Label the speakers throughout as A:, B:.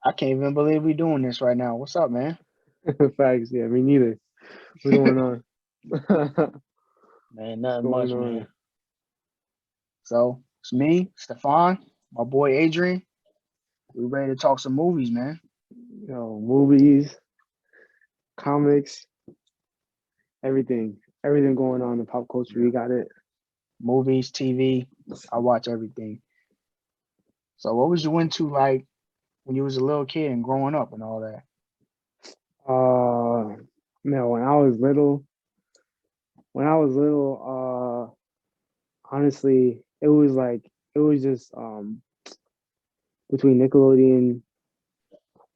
A: I can't even believe we doing this right now. What's up, man?
B: Facts, yeah, me neither. What's going on? What's
A: Man, nothing
B: going
A: much, man.
B: on?
A: So it's me, Stefan, my boy Adrian. We ready to talk some movies, man.
B: Movies, comics, everything going on in pop culture.
A: Yeah.
B: We got it.
A: Movies, TV. I watch everything. So what was you into like when you was a little kid and growing up and all that?
B: Uh, when I was little, honestly, it was just between Nickelodeon,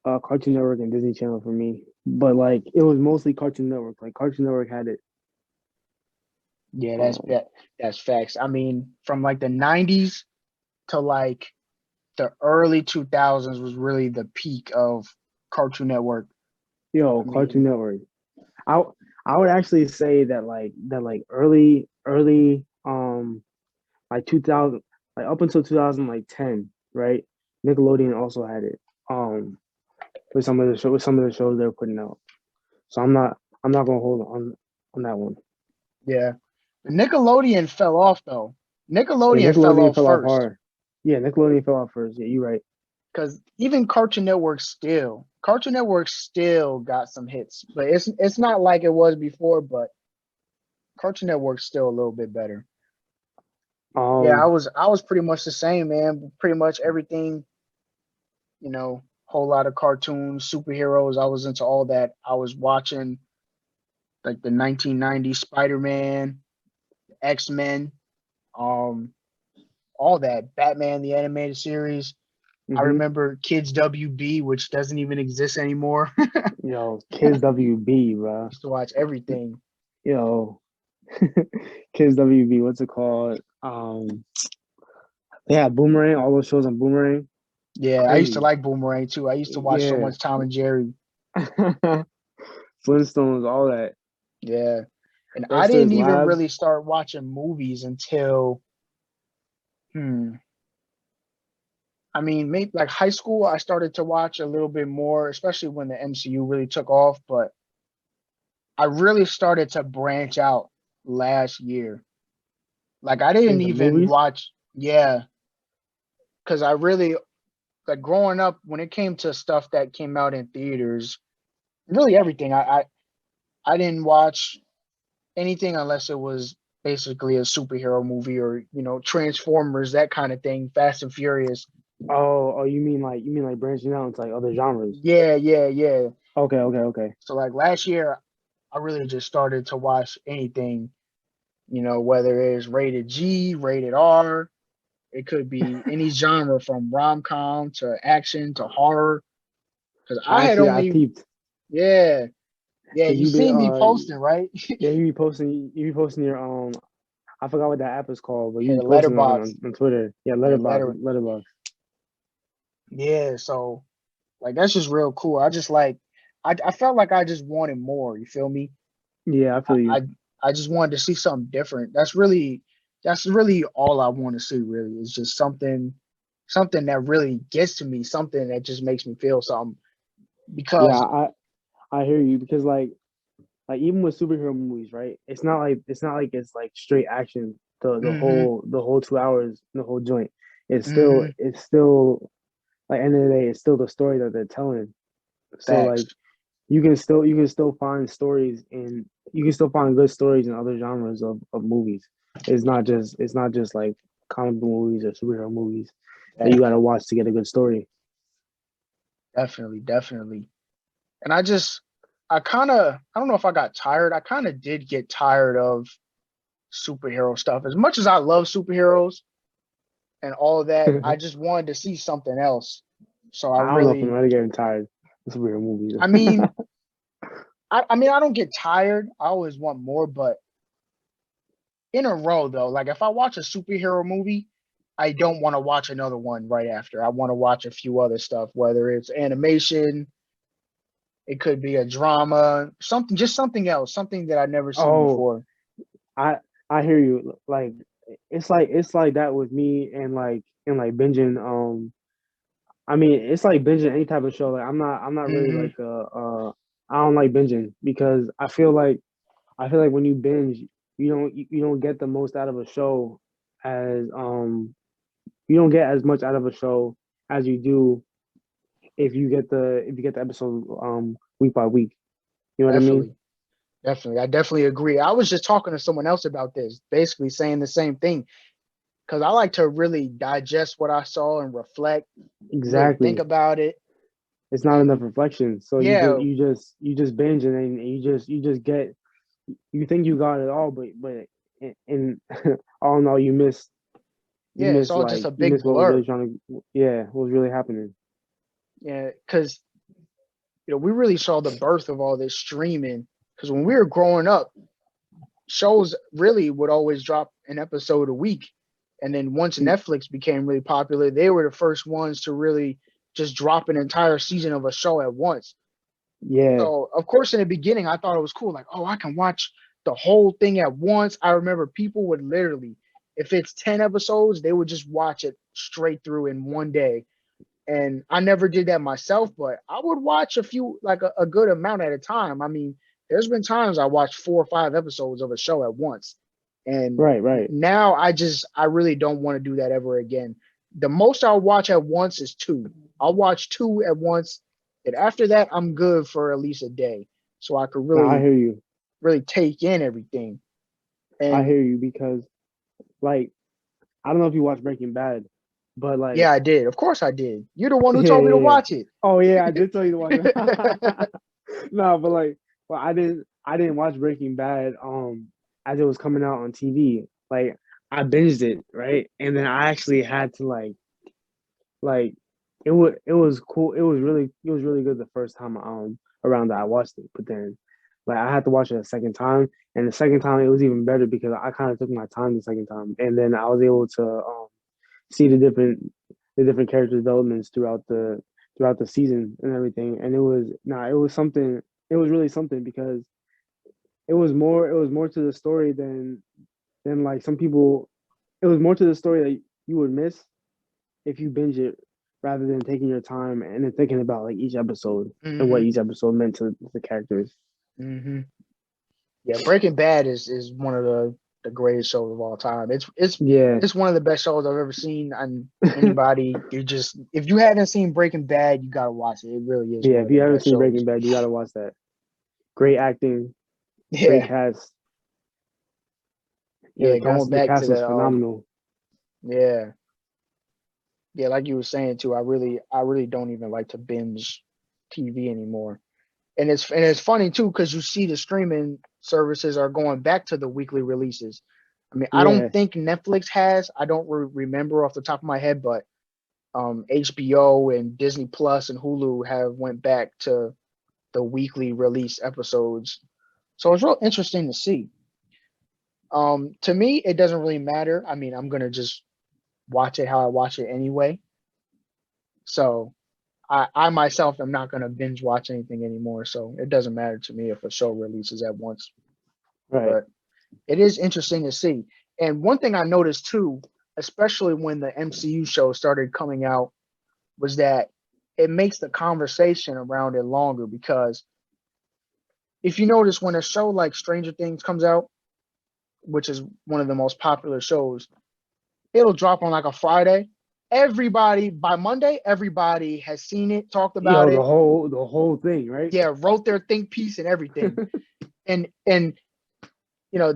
B: Cartoon Network, and Disney Channel for me. But like, it was mostly Cartoon Network. Like Cartoon Network had it.
A: Yeah,
B: Um,
A: that's facts. I mean, from like the '90s to like the early 2000s was really the peak of Cartoon Network. I
B: Cartoon
A: mean,
B: Network. I I would actually say that like early like 2000 like up until 2000 like 10, right? Nickelodeon also had it with some of the shows they were putting out. So I'm not going to hold on that one.
A: yeah. Nickelodeon fell off though.
B: Yeah,
A: Nickelodeon fell
B: Nickelodeon
A: off
B: fell off
A: first
B: hard. Yeah, Nickelodeon fell off first. Yeah, you're right.
A: because even Cartoon Network still got some hits, but it's not like it was before. But Cartoon Network's still a little bit better. Yeah,
B: Um
A: I was pretty much the same, man. Pretty much everything, whole lot of cartoons, superheroes. I was into all that. I was watching like the 1990s Spider-Man, X-Men, um, all that. Batman the animated series. I
B: mhm.
A: remember Kids WB, which doesn't even exist anymore. I
B: Kids WB, bro.
A: used to watch everything.
B: Yo, Kids WB, what's it called? Yeah, Boomerang, all those shows on Boomerang.
A: Yeah, I used to
B: Crazy.
A: like Boomerang too. I used to watch so
B: Yeah.
A: much Tom and Jerry.
B: Flintstones, all that.
A: Yeah. And I
B: Dexter's
A: didn't even
B: Lab.
A: really start watching movies until, hmm, I mean, maybe like high school, I started to watch a little bit more, especially when the MCU really took off. But I really started to branch out last year. Like I didn't
B: Into
A: even
B: movies.
A: watch, yeah, because I really like growing up when it came to stuff that came out in theaters, really everything. I didn't watch anything unless it was basically a superhero movie or Transformers, that kind of thing, Fast and Furious.
B: Oh, you mean like branching out into like other genres.
A: Yeah, yeah, yeah.
B: Okay.
A: So like last year, I really just started to watch anything, whether it's rated G, rated R. It could be any genre from rom com to action to horror. Because I had
B: Actually, I
A: only,
B: peeped
A: yeah, yeah.
B: because
A: You
B: you've been
A: see me posting, right?
B: yeah you be posting your I forgot what that app is called, but you
A: Yeah,
B: be
A: the
B: posting
A: letterbox.
B: on Twitter. Yeah,
A: Yeah, letter.
B: Letterbox.
A: Yeah. So like that's just real cool. I just like I felt like I just wanted more. You feel me?
B: Yeah, I
A: I
B: feel you.
A: I, I just wanted to see something different. That's really all I want to see. Really, is just something that really gets to me. Something that just makes me feel something.
B: Yeah,
A: Because
B: I hear you because like even with superhero movies, right? It's not like it's like straight action
A: hmm
B: the whole 2 hours, the whole joint.
A: hmm
B: It's still like end of the day, it's still the story that they're telling. So like
A: facts.
B: you can still find stories in you can still find good stories in other genres of movies. It's not just like comic book movies or superhero movies that you
A: Facts.
B: gotta watch to get a good story.
A: Definitely, definitely. And I don't know if I got tired. I kind of did get tired of superhero stuff. As much as I love superheroes and all of that, I just wanted to see something else. So
B: I don't know if I'm really getting tired of superhero movies.
A: I mean, I mean, I don't get tired. I always want more, but in a row though, like if I watch a superhero movie, I don't want to watch another one right after. I want to watch a few other stuff, whether it's animation, it could be a drama, just something else, something that I've never seen
B: Oh,
A: before.
B: I I hear you. Like it's like that with me and like binging. I mean, it's like binging any type of show. Like I'm not really
A: Hmm.
B: like I don't like binging because I feel like when you binge, you don't get the most out of a show as you don't get as much out of a show as you do if you get the episode week by week. You know what I mean?
A: Definitely. Definitely. I definitely agree. I was just talking to someone else about this, basically saying the same thing. Because I like to really digest what I saw and reflect, really think
B: Exactly.
A: about it.
B: It's not enough
A: And
B: reflection. So
A: yeah,
B: you just binge and then you just get you think you got it all, but in all in all
A: yeah, it's all just a
B: you
A: big
B: miss what was really
A: blur.
B: trying to yeah what was really happening.
A: Yeah, because we really saw the birth of all this streaming. Because when we were growing up, shows really would always drop an episode a week. And then once Netflix became really popular, they were the first ones to really just drop an entire season of a show at once.
B: Yeah,
A: So, of course, in the beginning, I thought it was cool. Like, oh, I can watch the whole thing at once. I remember people would literally, if it's 10 episodes, they would just watch it straight through in one day. And I never did that myself, but I would watch a few, like a good amount at a time. I mean, there's been times I watched 4 or 5 episodes of a show at once. And
B: right.
A: now I really don't want to do that ever again. The most I'll watch at once is two. I'll watch two at once. And after that, I'm good for at least a day. So I could
B: Now I
A: really,
B: hear you.
A: really take in everything.
B: I
A: And
B: hear you because like I don't know if you watch Breaking Bad, but like
A: yeah, I did. Of course I did. You're the one who told me to
B: yeah.
A: watch it.
B: Oh yeah, I did tell you to watch it. No, but like, well, I didn't watch Breaking Bad as it was coming out on TV. Like I binged it, right? And then I actually had to like it was cool. It was really good the first time around that I watched it. But then like I had to watch it a second time, and the second time it was even better because I kind of took my time the second time, and then I was able to see the different character developments throughout the season and everything. And it was something. It was really something because it was more to the story than like some people. It was more to the story that you would miss if you binge it rather than taking your time and then thinking about like each episode and what
A: Hmm.
B: each episode meant to the characters.
A: Hmm. Yeah, Breaking Bad is one of the greatest shows of all time.
B: Yeah,
A: It's one of the best shows I've ever seen. And anybody, you just if you haven't seen Breaking Bad, you gotta watch it. It really is
B: yeah.
A: one
B: If
A: of the
B: you haven't
A: best
B: seen
A: shows.
B: Breaking Bad, you gotta watch that. Great acting, great
A: Yeah,
B: cast. Yeah,
A: yeah. Going
B: the
A: back to
B: cast was
A: the
B: phenomenal.
A: yeah, yeah, like you were saying too. I really don't even like to binge TV anymore. And it's funny too because you see the streaming services are going back to the weekly releases. I mean, I don't
B: Yeah,
A: think Netflix has. I don't remember off the top of my head, but HBO and Disney Plus and Hulu have went back to the weekly release episodes. So it's real interesting to see. To me, it doesn't really matter. I mean, I'm gonna just watch it how I watch it anyway. So I myself am not gonna binge watch anything anymore. So it doesn't matter to me if a show releases at once.
B: right.
A: But it is interesting to see. And one thing I noticed too, especially when the MCU show started coming out, was that it makes the conversation around it longer because if you notice when a show like Stranger Things comes out, which is one of the most popular shows, it'll drop on like a Friday. Everybody by Monday, everybody has seen it, talked about
B: Yo,
A: it,
B: the whole thing, right?
A: yeah, wrote their think piece and everything. And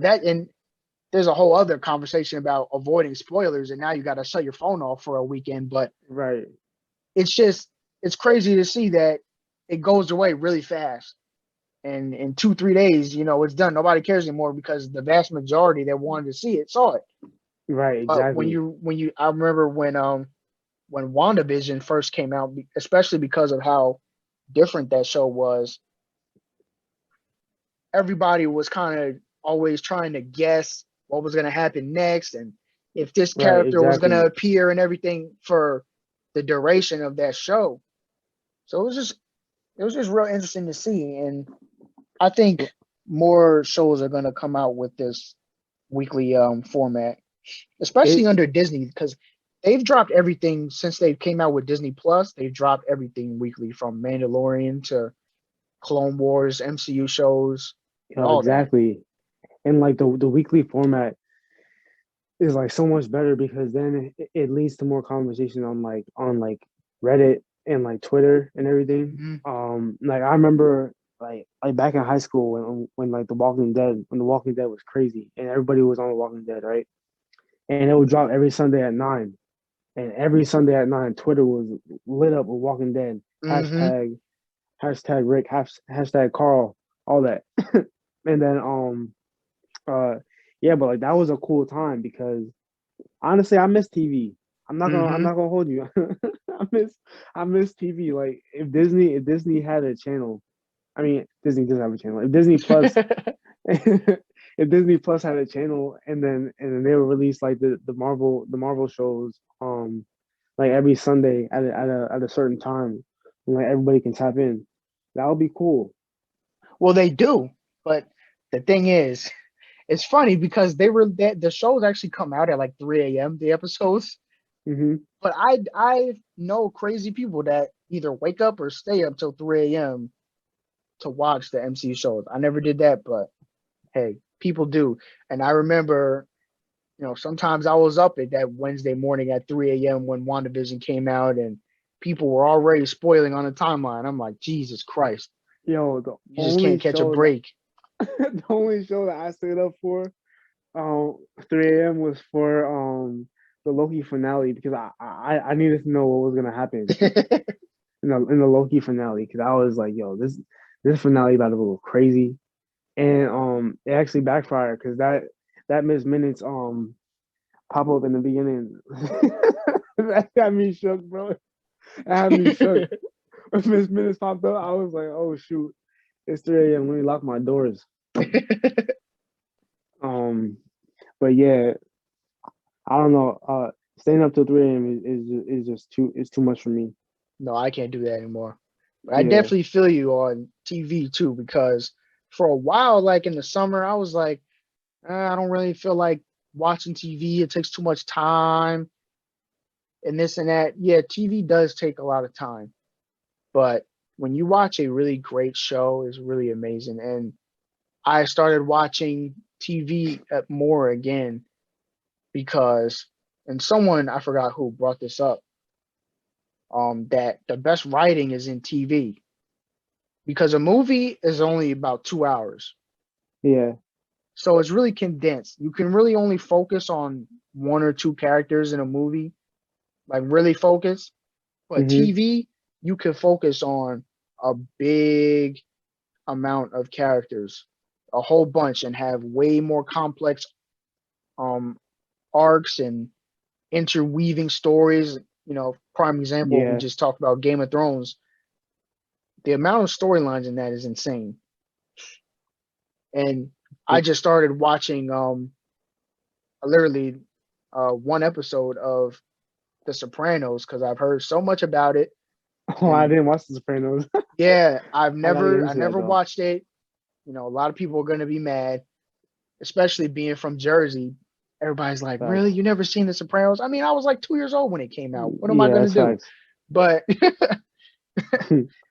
A: that and there's a whole other conversation about avoiding spoilers and now you got to shut your phone off for a weekend, but
B: Right,
A: it's just it's crazy to see that it goes away really fast. And in 2 3 days, it's done. Nobody cares anymore because the vast majority that wanted to see it saw it.
B: right,
A: But
B: exactly.
A: I remember when WandaVision first came out, especially because of how different that show was, everybody was kind of always trying to guess what was going to happen next and if this
B: Right,
A: character was going to
B: exactly.
A: appear and everything for the duration of that show. So it was just real interesting to see. And I think more shows are going to come out with this weekly format, especially
B: It
A: under Disney, because they've dropped everything since they came out with Disney Plus. They've dropped everything weekly from Mandalorian to Clone Wars, MCU shows, and all that.
B: Exactly. And like the weekly format is like so much better because then it leads to more conversation on like Reddit and like Twitter and everything.
A: Hmm.
B: Like I remember like back in high school when like The Walking Dead was crazy and everybody was on The Walking Dead, right? And it would drop every Sunday at 9. And every Sunday at 9, Twitter was lit up with Walking Dead.
A: Hmm.
B: Hashtag Rick, hashtag Carl, all that. And then uh yeah, but like that was a cool time because honestly, I miss TV. I'm
A: Hmm.
B: not gonna hold you. I miss TV. Like if Disney had a channel, I mean Disney doesn't have a channel. If Disney Plus if Disney Plus had a channel and then they would release like the Marvel shows like every Sunday at a certain time and like everybody can tap in. That would be cool.
A: Well, they do, but the thing is, it's funny because the shows actually come out at like 3 a.m. the episodes.
B: Hmm.
A: But I know crazy people that either wake up or stay up till 3 a.m. to watch the MCU shows. I never did that, but hey, people do. And I remember, sometimes I was up at that Wednesday morning at 3 a.m. when WandaVision came out and people were already spoiling on the timeline. I'm like, Jesus Christ,
B: Yo,
A: you just can't catch a break.
B: the only show that I stayed up for 3 a.m. was for the Loki finale because I needed to know what was gonna happen in the Loki finale because I was like, yo, this finale about to go crazy, and it actually backfired because that Miss Minutes pop up in the beginning that got me shook, bro. That had me shook. When Miss Minutes popped up, I was like, oh shoot, it's 3 a.m. Let me lock my doors. Um, but yeah, I don't know. Staying up till 3 a.m. is just too much for me.
A: No, I can't do that anymore. But I
B: Yeah.
A: definitely feel you on TV too, because for a while, like in the summer, I was like, I don't really feel like watching TV. It takes too much time and this and that. Yeah, TV does take a lot of time, but when you watch a really great show, it's really amazing. And I started watching TV more again because, and someone I forgot who brought this up, that the best writing is in TV because a movie is only about 2 hours.
B: Yeah.
A: So it's really condensed. You can really only focus on one or two characters in a movie, like really focus. But
B: Hmm.
A: TV, you can focus on a big amount of characters, a whole bunch, and have way more complex um arcs and interweaving stories. Prime example, we
B: Yeah.
A: just talked about Game of Thrones. The amount of storylines in that is insane. And I just started watching literally one episode of The Sopranos because I've heard so much about it.
B: Oh, I
A: And
B: didn't watch The Sopranos.
A: yeah, I've
B: I gotta get
A: never I
B: into that
A: never
B: though.
A: watched it. A lot of people are gonna be mad, especially being from Jersey. Everybody's like, "Really?
B: Facts.
A: You never seen The Sopranos?" I mean, I was like 2 years old when it came out. What am I
B: Yeah,
A: gonna
B: that's
A: do?
B: facts.
A: But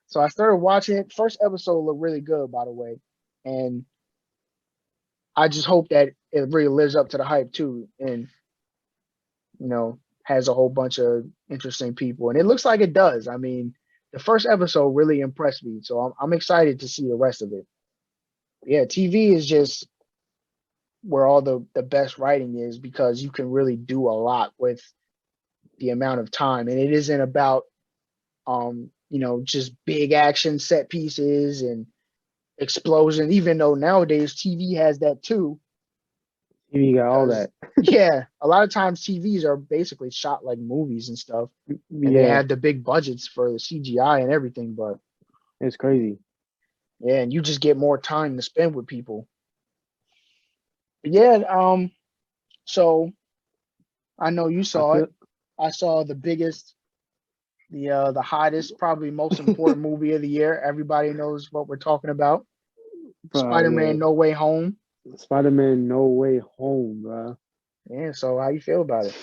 A: so I started watching it. First episode looked really good, by the way, and I just hope that it really lives up to the hype too, and has a whole bunch of interesting people, and it looks like it does. I mean, the first episode really impressed me, so I'm excited to see the rest of it. Yeah, TV is just where all the best writing is because you can really do a lot with the amount of time, and it isn't about just big action set pieces and explosion. Even though nowadays TV has that too,
B: You got all
A: because
B: that.
A: yeah, a lot of times TVs are basically shot like movies and stuff, and they
B: Yeah,
A: have the big budgets for the CGI and everything. But
B: it's crazy.
A: yeah, and you just get more time to spend with people. But yeah, so I know you
B: I
A: saw it.
B: feel,
A: I saw the biggest, the hottest, probably most important movie of the year. Everybody knows what we're talking about.
B: bro.
A: Spider-Man: No Way Home.
B: Yeah, Spider-Man: No Way Home, bro.
A: Yeah. So how you feel about it?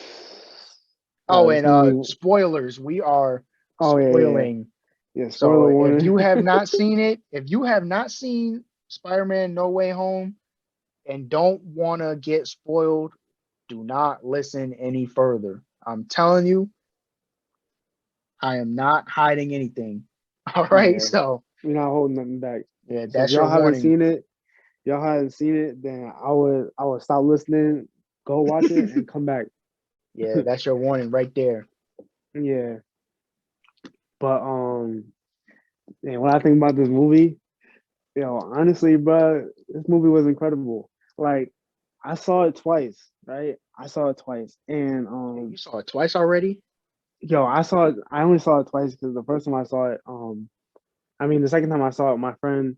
A: Oh,
B: This
A: and
B: movie.
A: spoilers. We are
B: Oh yeah.
A: spoiling.
B: Yeah.
A: So
B: Spoiler
A: if
B: warning.
A: you have not seen it, if you have not seen Spider-Man No Way Home and don't want to get spoiled, do not listen any further. I'm telling you, I am not hiding anything. All right.
B: Yeah.
A: So
B: We're not holding nothing back.
A: yeah,
B: So if
A: that's your warning.
B: y'all haven't seen it, then I would stop listening, go watch it, and come back.
A: Yeah, that's your warning right there.
B: Yeah. But and when I think about this movie, honestly, bro, this movie was incredible. Like, I saw it twice, right? I saw it twice, and
A: You saw it twice already?
B: I saw it. I only saw it twice because the first time I saw it, I mean, the second time I saw it, my friend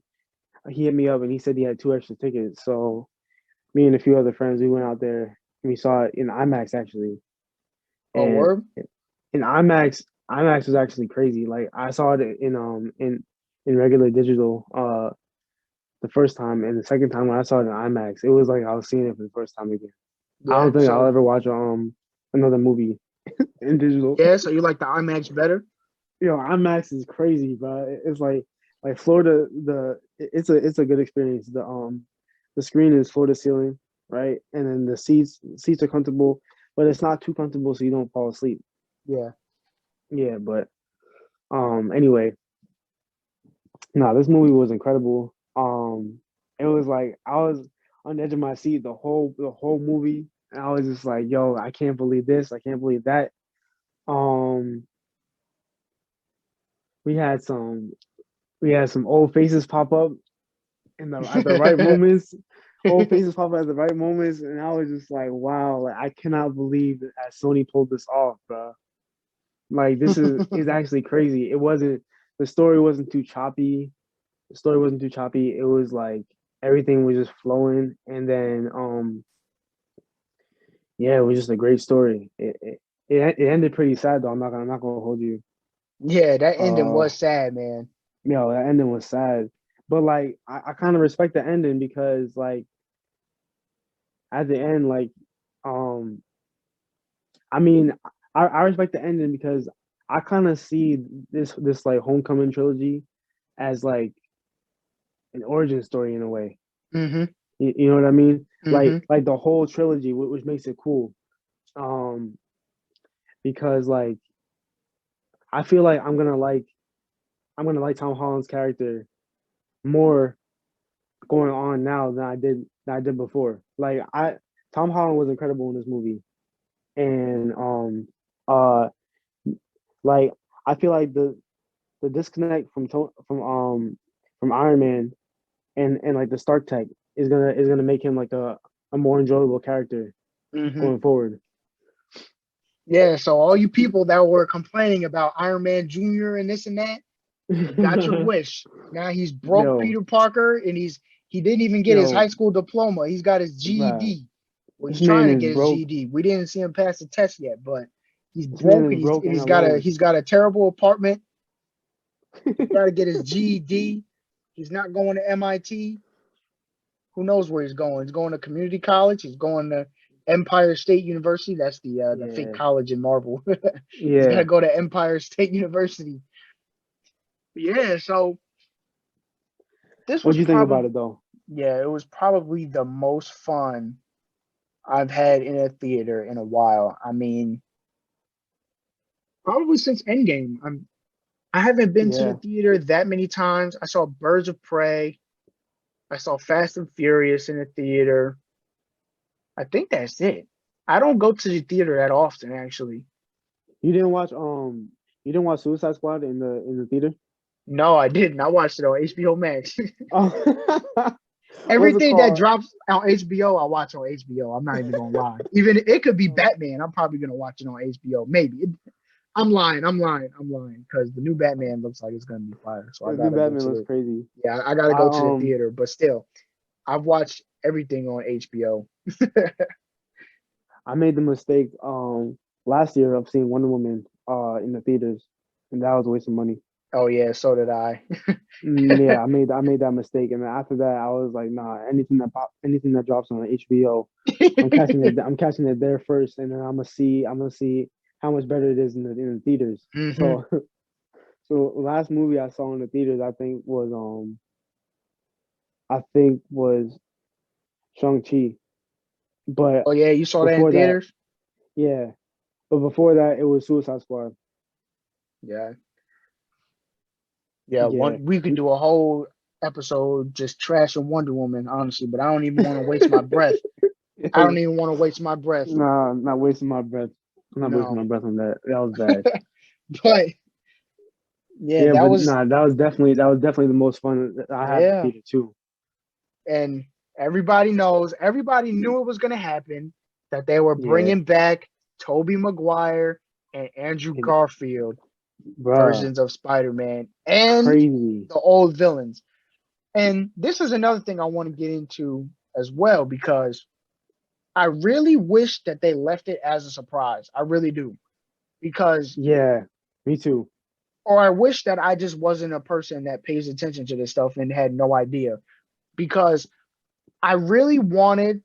B: he hit me up and he said he had two extra tickets. So me and a few other friends, we went out there and we saw it in IMAX actually.
A: Oh,
B: And
A: word?
B: in IMAX was actually crazy. Like I saw it in regular digital the first time, and the second time when I saw it in IMAX, it was like I was seeing it for the first time again. I
A: Yeah.
B: don't think I'll
A: So
B: ever watch another movie in digital.
A: yeah, so you like the IMAX better?
B: IMAX is crazy, bro. It's like Florida. It's a good experience. The screen is floor to ceiling, right? And then the seats are comfortable, but it's not too comfortable so you don't fall asleep.
A: Yeah.
B: Yeah, but anyway, no, this movie was incredible. It was like I was on the edge of my seat the whole movie, and I was just like, yo, I can't believe this, I can't believe that. Um, we had some we had some old faces pop up in the at the right moments. Old faces pop up at the right moments, and I was just like, wow, like I cannot believe that Sony pulled this off, bro. Like this is actually crazy. It wasn't the story wasn't too choppy. The story wasn't too choppy. It was like everything was just flowing, and then yeah, it was just a great story. It ended pretty sad though. I'm not gonna hold you.
A: Yeah, that ending
B: Uh,
A: was sad, man.
B: that ending was sad, but like I kind of respect the ending because like at the end, like um, I mean, I respect the ending because I kind of see this like Homecoming trilogy as like an origin story in a way.
A: Mm-hmm.
B: You know what I mean?
A: Mm-hmm.
B: Like the whole trilogy, which makes it cool. Um, because like I feel like I'm gonna like Tom Holland's character more going on now than I did before. Like Tom Holland was incredible in this movie, and uh like I feel like the disconnect from Iron Man and like the Stark Tech is gonna make him like a more enjoyable character
A: Mm-hmm.
B: going forward.
A: Yeah, so all you people that were complaining about Iron Man Jr. and this and that, you got your wish. Now he's broke
B: yo,
A: Peter Parker and he didn't even get his high
B: yo,
A: school diploma. He's got his
B: bruh,
A: GED. Well, he's
B: this man
A: trying to
B: is
A: get his
B: broke.
A: GED. We didn't see him pass the test yet, but he's
B: This man
A: broke
B: is
A: and he's
B: broke
A: and
B: and
A: he's
B: alone.
A: got a terrible apartment. He's got to get his GED. He's not going to MIT. Who knows where he's going? He's going to community college. He's going to Empire State University. That's the fake
B: Yeah,
A: college in Marvel. He's got to
B: yeah.
A: go to Empire State University. Yeah, so this was
B: What'd you think
A: probably
B: about it though?
A: yeah, it was probably the most fun I've had in a theater in a while. I mean, probably since Endgame. I haven't been to the
B: Yeah,
A: theater that many times. I saw Birds of Prey. I saw Fast and Furious in the theater. I think that's it. I don't go to the theater that often, actually.
B: you didn't watch you didn't watch Suicide Squad in the theater.
A: No, I didn't. I watched it on HBO Max.
B: Oh, what's it
A: Everything that
B: called?
A: drops on HBO, I watch on HBO. I'm not even gonna lie. Even it could be
B: Oh,
A: Batman. I'm probably gonna watch it on HBO. Maybe. I'm lying. I'm lying. I'm lying because the new Batman looks like it's gonna be fire. So I
B: the new
A: gotta go
B: Batman
A: to
B: looks
A: the
B: crazy.
A: yeah. I gotta
B: I
A: go to the theater. But still, I've watched everything on HBO.
B: I made the mistake last year of seeing Wonder Woman in the theaters, and that was a waste of money.
A: Oh yeah, so did I.
B: Yeah, I made that mistake, and then after that, I was like, nah, anything that drops on HBO, I'm catching it. I'm catching it there first, and then I'm gonna see how much better it is in the theaters.
A: Hmm.
B: So so last movie I saw in the theaters I think was Shang-Chi. But
A: Oh yeah, you saw that in
B: before that,
A: theaters?
B: yeah. But before that it was Suicide Squad.
A: Yeah. Yeah,
B: Yeah.
A: one we could do a whole episode just trashing Wonder Woman, honestly, but I don't even want to waste my breath. I don't even want to waste my breath.
B: Nah, I'm not wasting my breath. I'm not wasting
A: No.
B: my breath on that. That was bad.
A: But yeah,
B: Yeah,
A: that
B: but
A: was
B: nah, that was definitely the most fun that I had in the
A: yeah.
B: theater too.
A: And everybody knew it was gonna happen, that they were
B: Yeah,
A: bringing back Tobey Maguire and Andrew
B: and
A: Garfield
B: bruh,
A: versions of Spider-Man and
B: crazy.
A: the old villains. And this is another thing I want to get into as well, because I really wish that they left it as a surprise. I really do. Because,
B: Yeah, me too.
A: or I wish that I just wasn't a person that pays attention to this stuff and had no idea. Because I really wanted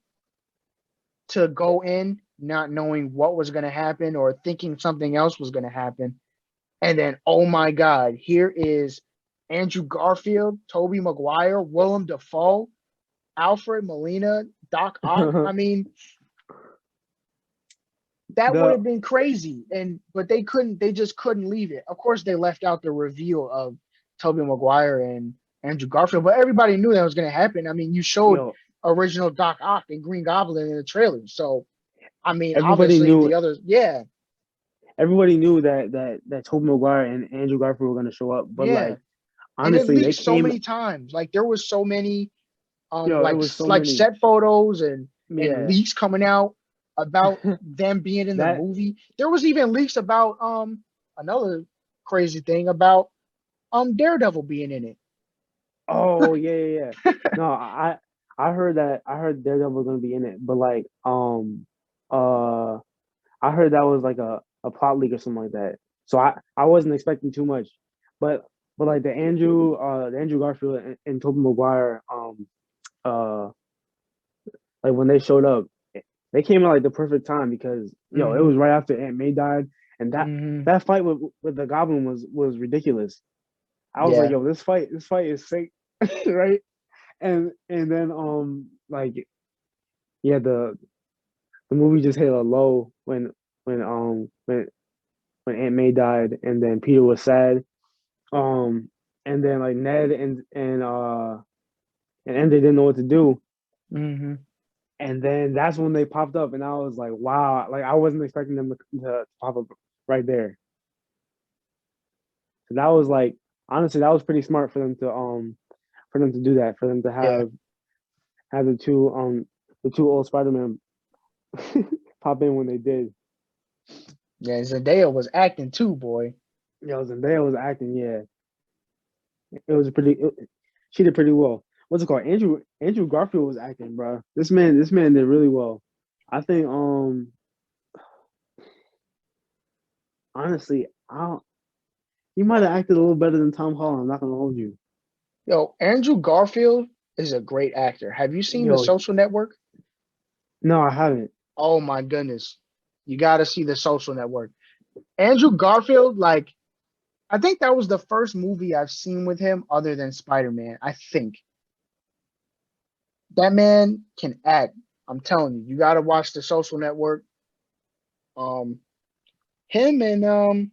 A: to go in not knowing what was going to happen or thinking something else was going to happen. And then, oh my God, here is Andrew Garfield, Tobey Maguire, Willem Dafoe, Alfred Molina, Doc Ock. I mean, that would
B: the
A: have been crazy. But they just couldn't leave it. Of course, they left out the reveal of Tobey Maguire and Andrew Garfield, but everybody knew that was going to happen. I mean, you showed
B: yo,
A: original Doc Ock and Green Goblin in the trailer. So, I mean,
B: everybody
A: obviously
B: knew
A: the others, yeah,
B: everybody knew that Tobey Maguire and Andrew Garfield were gonna show up, but
A: yeah.
B: like
A: And it
B: honestly, they
A: leaked so
B: came.
A: many times. Like there was so many
B: Yo, it was so
A: like
B: many.
A: set photos and
B: Yeah,
A: leaks coming out about them being in the
B: that.
A: movie. There was even leaks about another crazy thing about Daredevil being in it.
B: Oh yeah, yeah, yeah. No, I heard that. I heard Daredevil was gonna be in it, but like uh I heard that was like a plot leak or something like that. So I wasn't expecting too much, but like the Andrew Garfield and Tobey Maguire uh like when they showed up, they came at like the perfect time because yo it
A: Hmm.
B: was right after Aunt May died, and
A: Hmm.
B: that fight with the Goblin was ridiculous. I was like,
A: Yeah.
B: yo, this fight is sick, right? And then like yeah the movie just hit a low when when Aunt May died, and then Peter was sad. And then like Ned and MJ didn't know what to do,
A: Hmm.
B: and then that's when they popped up, and I was like, wow, like I wasn't expecting them to pop up right there. So that was like honestly that was pretty smart for them to do that, for them to
A: Yeah.
B: have the two old Spider Man pop in when they did.
A: Yeah. Zendaya was acting too, boy.
B: Yo, Zendaya was acting, yeah. It was she did pretty well. What's it called? Andrew Garfield was acting, bro. This man did really well. I think honestly, I don't, he might have acted a little better than Tom Holland. I'm not gonna hold you.
A: Yo, Andrew Garfield is a great actor. Have you seen The
B: Yo,
A: Social Network?
B: no, I haven't.
A: Oh my goodness. You got to see The Social Network. Andrew Garfield, like, I think that was the first movie I've seen with him other than Spider-Man. I think that man can act. I'm telling you, you got to watch The Social Network. Um, him and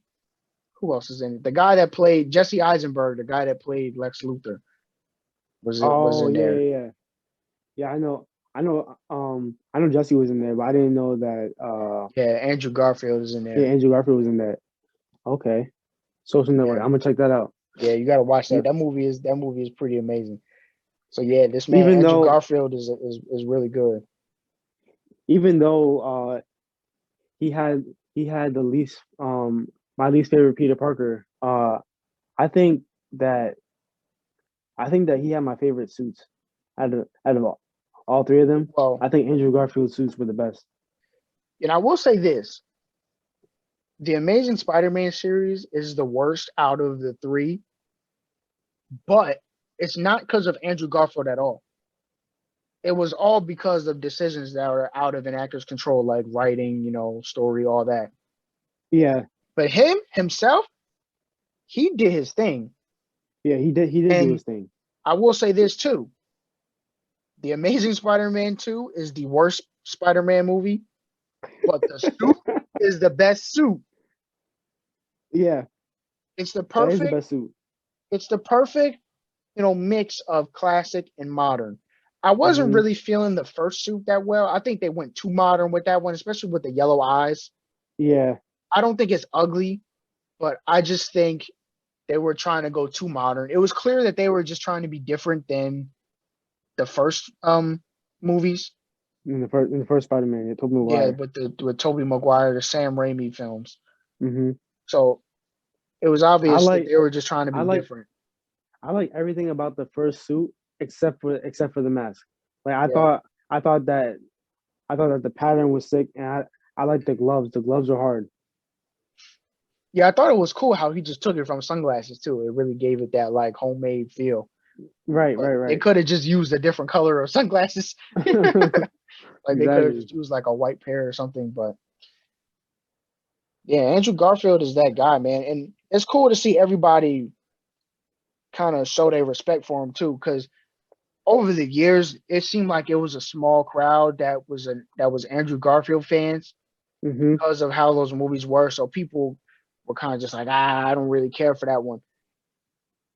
A: who else is in it? The guy that played Jesse Eisenberg, the guy that played Lex Luthor, was
B: Oh
A: in
B: yeah,
A: there.
B: yeah, yeah. Yeah, I know Jesse was in there, but I didn't know that
A: Yeah, Andrew Garfield is in
B: yeah,
A: there.
B: Andrew Garfield was in that. Okay. Social Network.
A: Yeah,
B: I'm gonna check that out.
A: yeah, you got to watch that.
B: No,
A: That movie is pretty amazing. So yeah, this man
B: even
A: Andrew
B: though
A: Garfield is really good.
B: even though he had the least my least favorite Peter Parker. I think that I think that he had my favorite suits out of all three of them.
A: Well,
B: I think Andrew Garfield's suits were the best.
A: and I will say this: the Amazing Spider-Man series is the worst out of the three, but it's not because of Andrew Garfield at all. It was all because of decisions that are out of an actor's control, like writing, story, all that.
B: Yeah,
A: But himself, he did his thing.
B: yeah, he did do
A: And
B: his thing.
A: I will say this too: the Amazing Spider-Man 2 is the worst Spider-Man movie, but the suit is the best suit.
B: Yeah,
A: It's the
B: that is the
A: perfect,
B: best suit.
A: it's the perfect, mix of classic and modern. I wasn't
B: Hmm.
A: really feeling the first suit that well. I think they went too modern with that one, especially with the yellow eyes.
B: Yeah,
A: I don't think it's ugly, but I just think they were trying to go too modern. It was clear that they were just trying to be different than the first movies.
B: in the first Spider-Man, it Tobey
A: Yeah,
B: Maguire.
A: with Tobey Maguire, the Sam Raimi films.
B: Hmm.
A: So it was
B: I
A: obvious that
B: like
A: they were just trying to
B: I
A: be
B: like
A: different.
B: I like everything about the first suit except for the mask. Like
A: Yeah.
B: I thought that the pattern was sick, and I like the gloves. The gloves are hard.
A: Yeah, I thought it was cool how he just took it from sunglasses too. It really gave it that like homemade feel.
B: Right,
A: But
B: right,
A: they
B: right.
A: could have just used a different color of sunglasses. Like they could have
B: Exactly.
A: just used like a white pair or something. But yeah, Andrew Garfield is that guy, man. And it's cool to see everybody kind of show their respect for him too, because over the years, it seemed like it was a small crowd that was Andrew Garfield fans
B: Hmm.
A: because of how those movies were. So people were kind of just like, I don't really care for that one.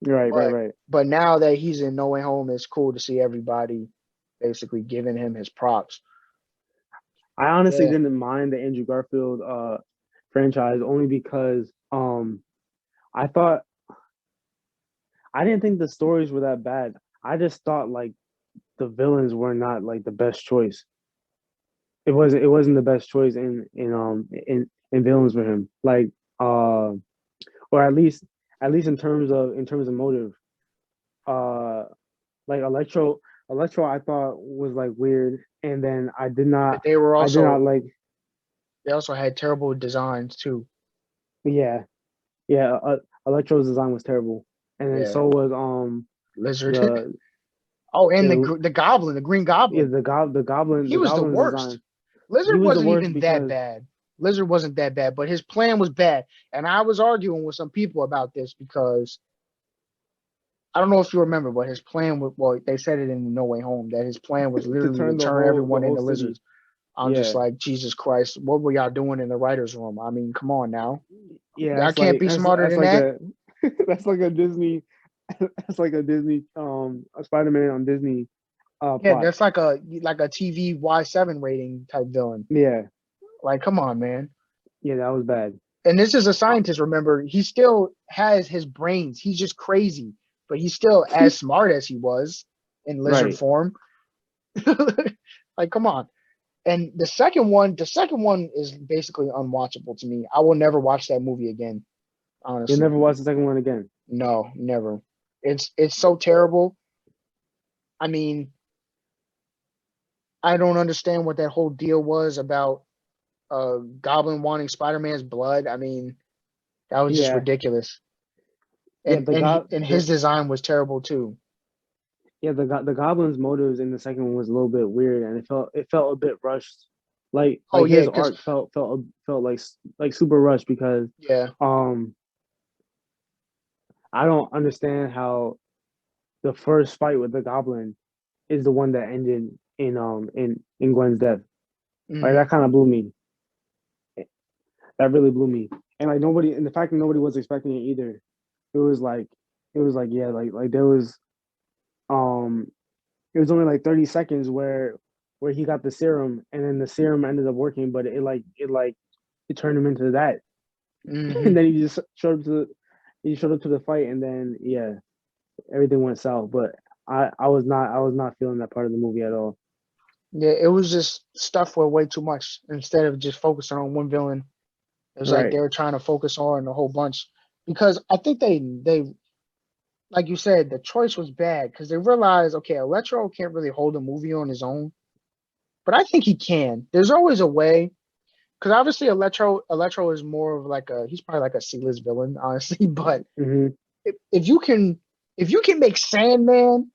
B: Right, right,
A: But
B: right.
A: but now that he's in No Way Home, it's cool to see everybody basically giving him his props.
B: I honestly
A: Yeah,
B: didn't mind the Andrew Garfield franchise only because I thought I didn't think the stories were that bad. I just thought like the villains were not like the best choice. It wasn't the best choice in villains for him. Like uh or at least in terms of motive. Uh like Electro I thought was like weird, and then
A: but they were
B: I did not
A: also
B: like.
A: they also had terrible designs too.
B: Yeah, yeah, Electro's design was terrible, and then
A: Yeah,
B: so was
A: Lizard.
B: the
A: Oh, and
B: the
A: the Goblin, the Green
B: yeah,
A: Goblin.
B: the
A: He was the
B: goblin's
A: worst.
B: design. He
A: Lizard
B: was the
A: wasn't
B: worst
A: even that
B: because
A: bad. Lizard wasn't that bad, but his plan was bad. And I was arguing with some people about this because I don't know if you remember, but his plan was, well, they said it in No Way Home that his plan was
B: to
A: literally to
B: turn the
A: turn
B: whole the
A: everyone
B: whole
A: into
B: city.
A: lizards. I'm just
B: Yeah,
A: like, Jesus Christ, what were y'all doing in the writer's room? I mean, come on now.
B: yeah,
A: Y'all can't be smarter
B: that's
A: than
B: like
A: that.
B: a that's like a Disney that's like a Disney a Spider-Man on Disney
A: Yeah,
B: plot.
A: that's like a TV Y7 rating type villain.
B: Yeah,
A: Like, come on, man.
B: yeah, that was bad.
A: And this is a
B: Uh,
A: scientist, remember, he still has his brains. He's just crazy, but he's still as smart as he was in lizard
B: right.
A: form. Like, come on. And the second one is basically unwatchable to me. I will never watch that movie again,
B: You'll
A: honestly.
B: never watch the second one again.
A: No, never. It's so terrible. I mean, I don't understand what that whole deal was about Goblin wanting Spider-Man's blood. I mean, that was just
B: Yeah,
A: ridiculous.
B: yeah.
A: And his design was terrible too.
B: The goblin's motives in the second one was a little bit weird, and it felt a bit rushed.
A: Oh
B: Like
A: yeah,
B: his
A: because
B: arc felt like super rushed because
A: yeah.
B: um I don't understand how the first fight with the goblin is the one that ended in Gwen's death. Like
A: Hmm.
B: that kind of blew me. That really blew me. And like nobody, and the fact that nobody was expecting it either. It was like yeah, like there was um it was only like 30 seconds where he got the serum, and then the serum ended up working, but it turned him into that. And
A: Hmm.
B: then he showed up to the fight, and then yeah, everything went south. But I was not feeling that part of the movie at all.
A: Yeah, it was just stuff for way too much instead of just focusing on one villain. It was like
B: Right.
A: they were trying to focus on a whole bunch because I think they like you said the choice was bad because they realized okay, Electro can't really hold a movie on his own, but I think he can. There's always a way because obviously Electro is more of like a he's probably like a C-list villain honestly, but
B: Hmm.
A: if you can make Sandman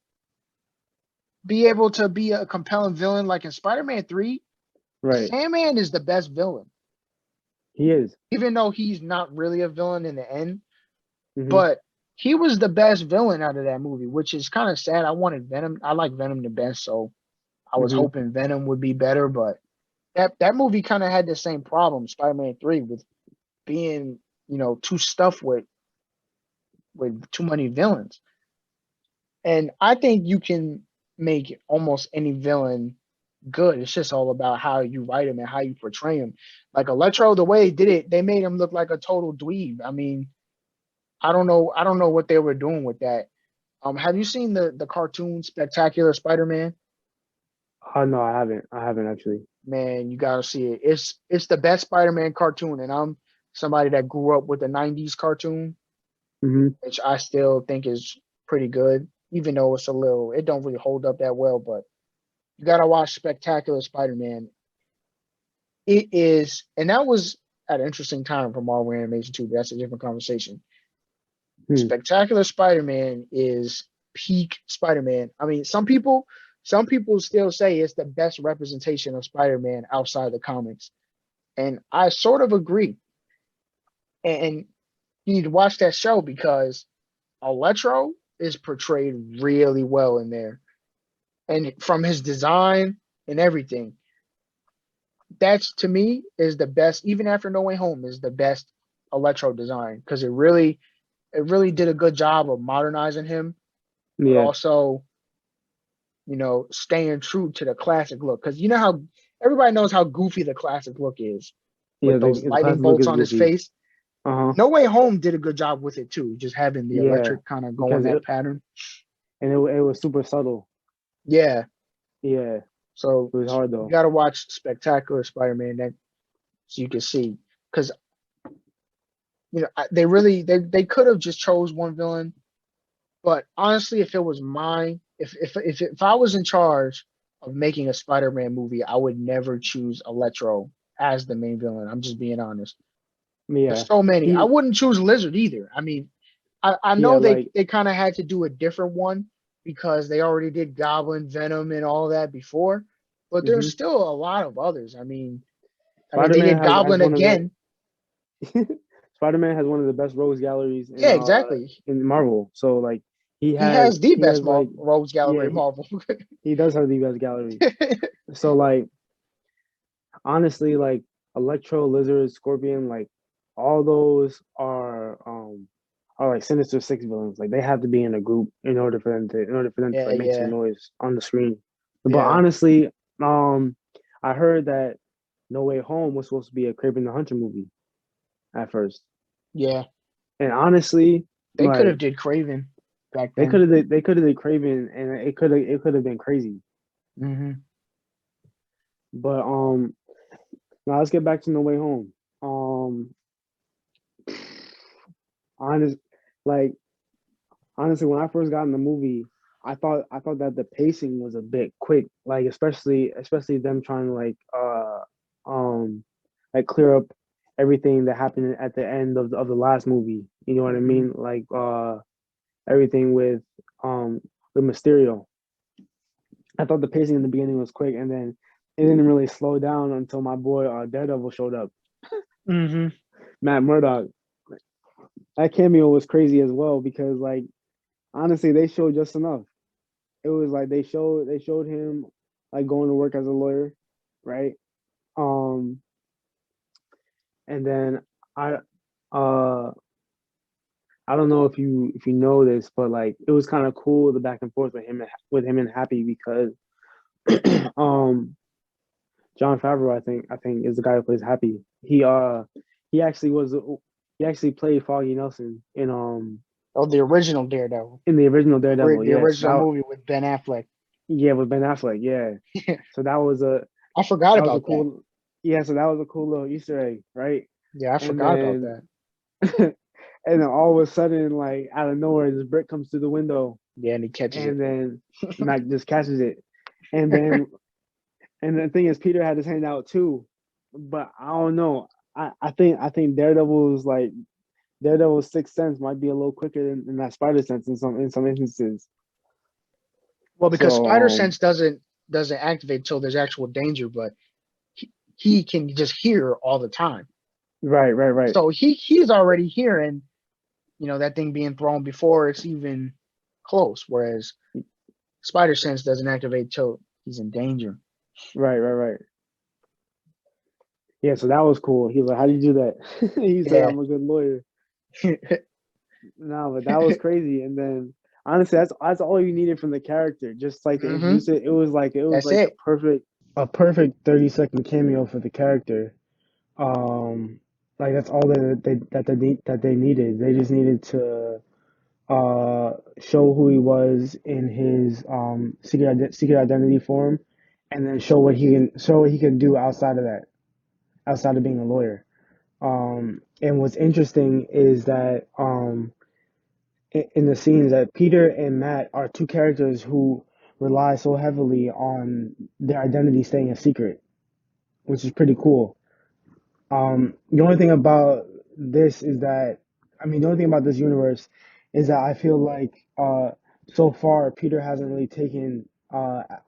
A: be able to be a compelling villain like in Spider-Man 3,
B: Right.
A: Sandman is the best villain.
B: He is.
A: even though he's not really a villain in the end.
B: Hmm.
A: But he was the best villain out of that movie, which is kind of sad. I wanted Venom. I like Venom the best, so I was
B: Hmm.
A: hoping Venom would be better. But that movie kind of had the same problem, Spider-Man 3, with being too stuffed with too many villains. And I think you can make almost any villain good. It's just all about how you write him and how you portray him. Like Electro, the way they did it, they made him look like a total dweeb. I mean, I don't know what they were doing with that. Have you seen the cartoon Spectacular Spider-Man?
B: Oh no, I haven't. I haven't actually.
A: Man, you gotta see it. It's the best Spider-Man cartoon, and I'm somebody that grew up with the '90s cartoon,
B: Hmm.
A: which I still think is pretty good, even though it don't really hold up that well. But you gotta watch Spectacular Spider-Man. It is, and that was at an interesting time for Marvel animation too. But that's a different conversation.
B: Hmm.
A: Spectacular Spider-Man is peak Spider-Man. I mean, some people still say it's the best representation of Spider-Man outside the comics. And I sort of agree. And you need to watch that show because Electro is portrayed really well in there. And from his design and everything, that's to me is the best, even after No Way Home is the best Electro design because it really did a good job of modernizing him, but
B: Yeah.
A: also staying true to the classic look. Because you know how everybody knows how goofy the classic look is
B: Yeah.
A: with those
B: The
A: lightning
B: classic look
A: bolts
B: is
A: on his
B: goofy.
A: face.
B: Uh huh.
A: No Way Home did a good job with it too, just having the
B: Yeah.
A: electric kind of going
B: Because
A: that pattern.
B: it was super subtle.
A: Yeah.
B: Yeah.
A: So
B: It was hard
A: you
B: though.
A: got to watch Spectacular Spider-Man that so you can see because they could have just chose one villain, but honestly, if it was mine, if I was in charge of making a Spider-Man movie, I would never choose Electro as the main villain. I'm just being honest. There's
B: Yeah.
A: so many. I
B: He.
A: wouldn't choose Lizard either. I mean, I
B: Yeah.
A: know they
B: Like.
A: they kind of had to do a different one because they already did Goblin, Venom, and all that before, but
B: Hmm.
A: there's still a lot of others. I mean,
B: Spider
A: they
B: Man
A: did
B: has
A: Goblin
B: one of the.
A: again.
B: Spider Man has one of the best rogues galleries
A: Yeah, exactly.
B: in Marvel. So like
A: He has the
B: he
A: best
B: has like
A: Rogues
B: yeah
A: Gallery Marvel.
B: he does have the best gallery. So like honestly, like Electro, Lizard, Scorpion, like all those are like Sinister Six villains. Like they have to be in a group in order for them to
A: Yeah,
B: like make some
A: yeah,
B: noise on the screen. But
A: yeah,
B: honestly, I heard that No Way Home was supposed to be a Kraven the Hunter movie at first.
A: yeah.
B: And honestly,
A: They could have
B: like
A: did Craven back then.
B: they could have did Kraven and it could have been crazy.
A: Hmm.
B: But now let's get back to No Way Home. Um honest like honestly when I first got in the movie, I thought that the pacing was a bit quick, like especially them trying to um clear up everything that happened at the end of the last movie. You know what I
A: Hmm.
B: mean? Like everything um with Mysterio. I thought the pacing in the beginning was quick, and then it didn't really slow down until my boy Daredevil showed up.
A: Hmm.
B: Matt Murdock. That cameo was crazy as well because, like, honestly, they showed just enough. It was like they showed him like going to work as a lawyer, right? Um, and then I uh I don't know if you know this, but like it was kind of cool the back and forth with him and Happy because um John Favreau, I think is the guy who plays Happy. He actually was he actually played Foggy Nelson
A: Oh, the original Daredevil,
B: in the original Daredevil.
A: the
B: Yeah, so
A: original
B: that
A: movie with Ben Affleck.
B: yeah with Ben Affleck. Yeah, so
A: I forgot
B: that was a
A: about that.
B: cool yeah. So that was a cool little Easter egg, right?
A: Yeah, I
B: And
A: forgot about
B: then
A: that.
B: and then all of a sudden, like out of nowhere, this brick comes through the window,
A: Yeah, and he catches it.
B: and then Mac just catches it, and then and the thing is, Peter had his hand out too, but I don't know. I think Daredevil's sixth sense might be a little quicker than that spider sense in some instances.
A: Well, because
B: So
A: Spider Sense doesn't activate until there's actual danger, but he can just hear all the time.
B: Right, right, right,
A: So he's already hearing, that thing being thrown before it's even close. Whereas Spider Sense doesn't activate till he's in danger.
B: right, right, right. Yeah, so that was cool. He was like, "How do you do that?" He said,
A: Yeah.
B: "I'm a good lawyer." No, but that was crazy. And then honestly, that's all you needed from the character. Just like to
A: Hmm.
B: introduce it, it was
A: That's
B: like
A: it.
B: a perfect 30-second cameo for the character. Um, like that's all that they needed. They just needed to show who he was in his secret identity form, and then show what he can do outside of that, outside of being a lawyer. And what's interesting is that in the scenes that Peter and Matt are two characters who rely so heavily on their identity staying a secret, which is pretty cool. The only thing about this is that, I mean, the only thing about this universe is that I feel like so far Peter hasn't really taken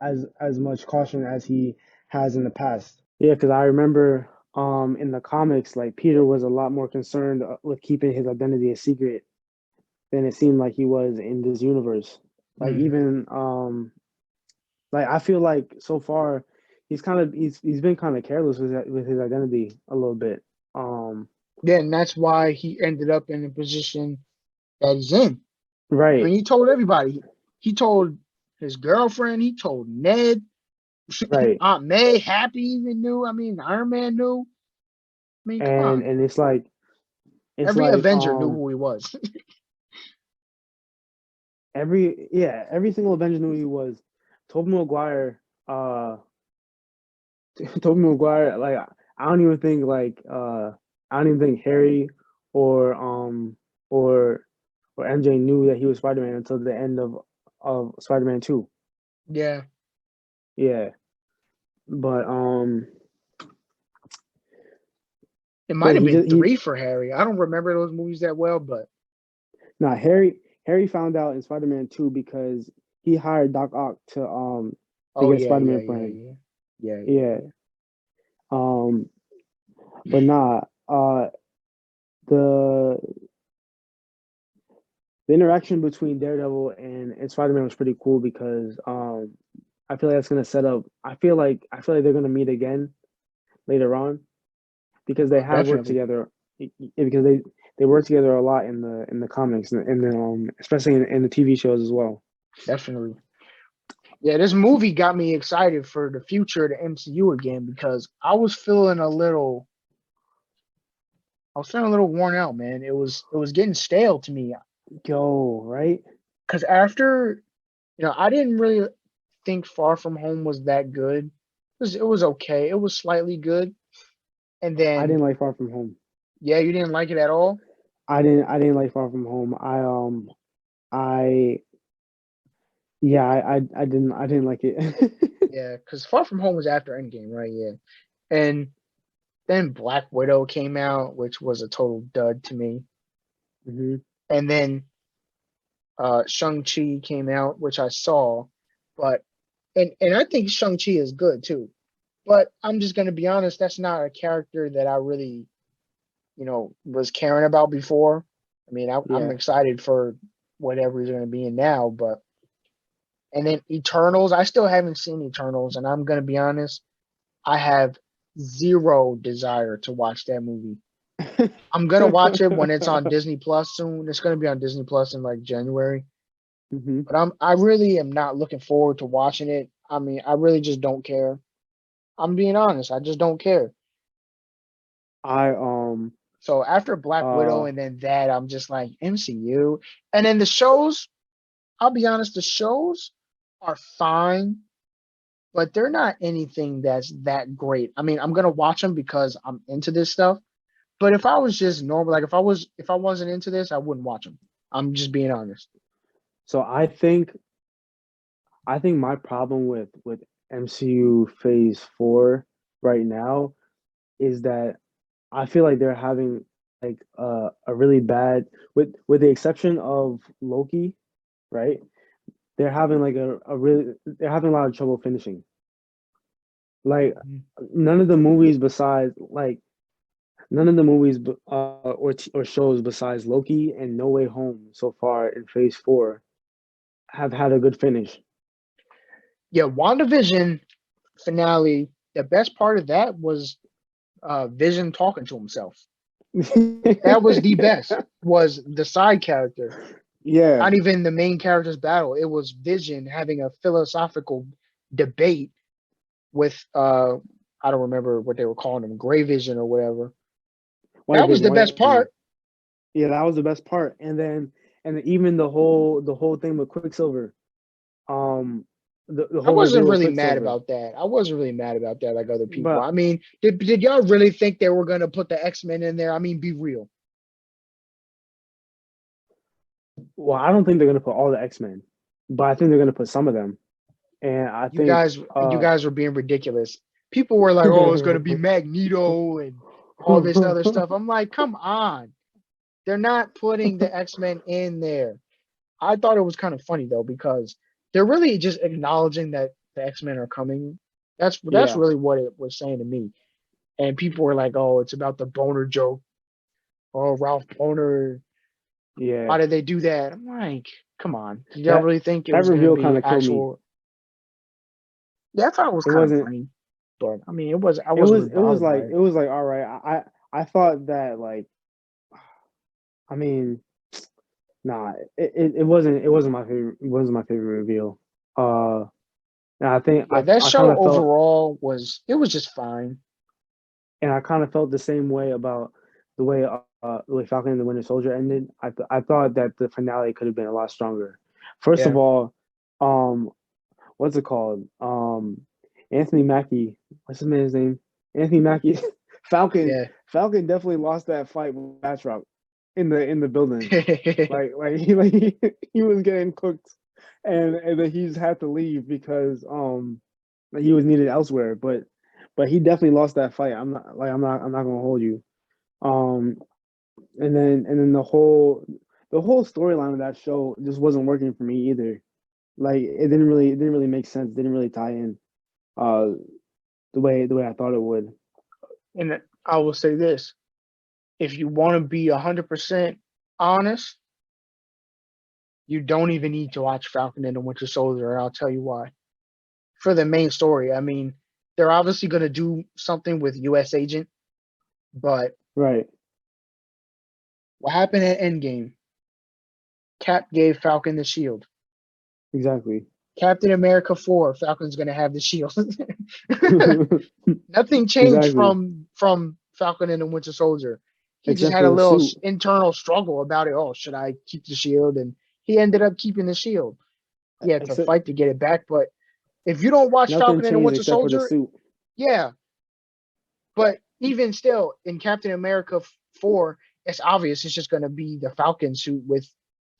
B: as much caution as he has in the past. Yeah, because I remember in the comics, like Peter was a lot more concerned with keeping his identity a secret than it seemed like he was in this universe. Like
A: Hmm.
B: even like I feel like so far he's been kind of careless with his identity a little bit. Um,
A: Yeah, and that's why he ended up in the position that he's in. I
B: right,
A: mean, he told everybody. He told his girlfriend. He told Ned.
B: right,
A: Aunt May, Happy even knew. I mean, Iron Man knew. I mean, come on.
B: and it's
A: Every
B: like
A: Avenger knew who he was.
B: every single Avenger knew who he was. Tobey Maguire, Tobey Maguire, like I don't even think like I don't even think Harry or or or MJ knew that he was Spider Man until the end of Spider Man 2.
A: Yeah,
B: Yeah, but
A: it might
B: but
A: have
B: he
A: been
B: just he
A: three for Harry. I don't remember those movies that well, but
B: nah Harry found out in Spider Man 2 because he hired Doc Ock to
A: oh
B: get
A: yeah,
B: Spider
A: yeah,
B: Man for
A: yeah,
B: him.
A: yeah, yeah,
B: Yeah,
A: yeah,
B: um, but nah, the the interaction between Daredevil and Spider Man was pretty cool because I feel like that's gonna set up. I feel like they're gonna meet again later on because they
A: oh,
B: have worked
A: definitely,
B: together because they work together a lot in the comics and the especially in the TV shows as well.
A: definitely. Yeah, this movie got me excited for the future of the MCU again because I was feeling a little worn out, man. It was getting stale to me
B: Yo, right?
A: because after I didn't really think Far From Home was that good. It was okay. It was slightly good, and
B: I
A: then
B: didn't like Far From Home.
A: yeah, you didn't like it at all.
B: I didn't like Far From Home. I yeah I didn't like it.
A: Yeah, because Far From Home was after Endgame, right? Yeah, and then Black Widow came out, which was a total dud to me,
B: hmm
A: and then Shang-Chi came out, which I saw, but and I think Shang-Chi is good too. But I'm just gonna be honest, that's not a character that I really, was caring about before. I mean, I'm
B: Yeah.
A: excited for whatever he's gonna be in now, but and then Eternals, I still haven't seen Eternals, and I'm gonna be honest, I have zero desire to watch that movie. I'm gonna watch it when it's on Disney Plus soon. It's gonna be on Disney Plus in like January.
B: hmm
A: But I really am not looking forward to watching it. I mean, I really just don't care. I'm being honest. I just don't care.
B: I
A: So after Black Widow
B: uh
A: and then that, I'm just like MCU. And then the shows, I'll be honest, the shows are fine, but they're not anything that's that great. I mean, I'm gonna watch them because I'm into this stuff. But if I was just normal, like if I wasn't into this, I wouldn't watch them. I'm just being honest.
B: so I think my problem with MCU Phase 4 right now is that I feel like they're having like a really bad with the exception of Loki, right? They're having like they're having a lot of trouble finishing. Like
A: Mhm.
B: none of the movies besides like None of the movies or shows besides Loki and No Way Home so far in Phase 4 have had a good finish.
A: Yeah, WandaVision finale. The best part of that was Vision talking to himself. That was the best. Was the side character,
B: Yeah,
A: not even the main character's battle. It was Vision having a philosophical debate with I don't remember what they were calling him, Gray Vision or whatever. That was the
B: White
A: best
B: Vision.
A: part.
B: Yeah, that was the best part. And then even the whole thing with Quicksilver, um, the
A: I
B: whole
A: wasn't
B: reveal of
A: really mad
B: Quicksilver.
A: about that. I wasn't really mad about that like other people.
B: But
A: I mean, did y'all really think they were gonna put the X-Men in there? I mean, be real.
B: well, I don't think they're gonna put all the X-Men, but I think they're gonna put some of them. And I
A: You
B: think
A: guys, you guys were being ridiculous. People were like, "Oh, it's gonna be Magneto and all this other stuff." I'm like, "Come on, they're not putting the X-Men in there." I thought it was kind of funny though because they're really just acknowledging that the X-Men are coming. That's
B: yeah,
A: really what it was saying to me. And people were like, "Oh, it's about the boner joke. Oh, Ralph Boner.
B: yeah.
A: Why did they do that?" I'm like, "Come on. Did y'all
B: That
A: really think it
B: that
A: was gonna
B: reveal kind
A: be
B: of killed me.
A: actual?" Yeah, I thought it was
B: It
A: kind of
B: wasn't.
A: funny, but I mean, it was. I
B: It
A: wasn't
B: was.
A: really
B: It was
A: bothered by
B: like.
A: it.
B: It was like. All right. I thought that like. I mean, nah. It wasn't. It wasn't my favorite. It wasn't my favorite reveal. Uh, and I think
A: Yeah, that
B: I kind
A: show
B: of felt
A: overall was just fine.
B: and I kind of felt the same way about the way Falcon and the Winter Soldier ended. I thought that the finale could have been a lot stronger. First of
A: Yeah,
B: all, um, what's it called? Anthony Mackie. What's his man's name? Anthony Mackie. Falcon.
A: yeah.
B: Falcon definitely lost that fight with Batroc in the building. He was getting cooked, and then he just had to leave because he was needed elsewhere. But he definitely lost that fight. I'm not gonna hold you. Um, and then the whole storyline of that show just wasn't working for me either. Like it didn't really make sense. Didn't really tie in uh the way I thought it would.
A: And I will say this: if you want to be 100% honest, you don't even need to watch Falcon and the Winter Soldier. And I'll tell you why. For the main story, I mean, they're obviously going to do something with U.S. Agent, but
B: Right.
A: what happened at Endgame? Cap gave Falcon the shield.
B: Exactly.
A: Captain America 4, Falcon's going to have the shield. Nothing changed
B: Exactly.
A: from Falcon and the Winter Soldier. He just
B: Except
A: had
B: for
A: a
B: the
A: little
B: suit.
A: internal struggle about it. Oh, should I keep the shield? And he ended up keeping the shield. He had to
B: Except
A: fight to get it back. But if you don't watch
B: nothing
A: Falcon and the
B: changed
A: Winter
B: except for the
A: Soldier,
B: suit.
A: yeah. But even still, in Captain America 4, it's obvious it's just going to be the Falcon suit with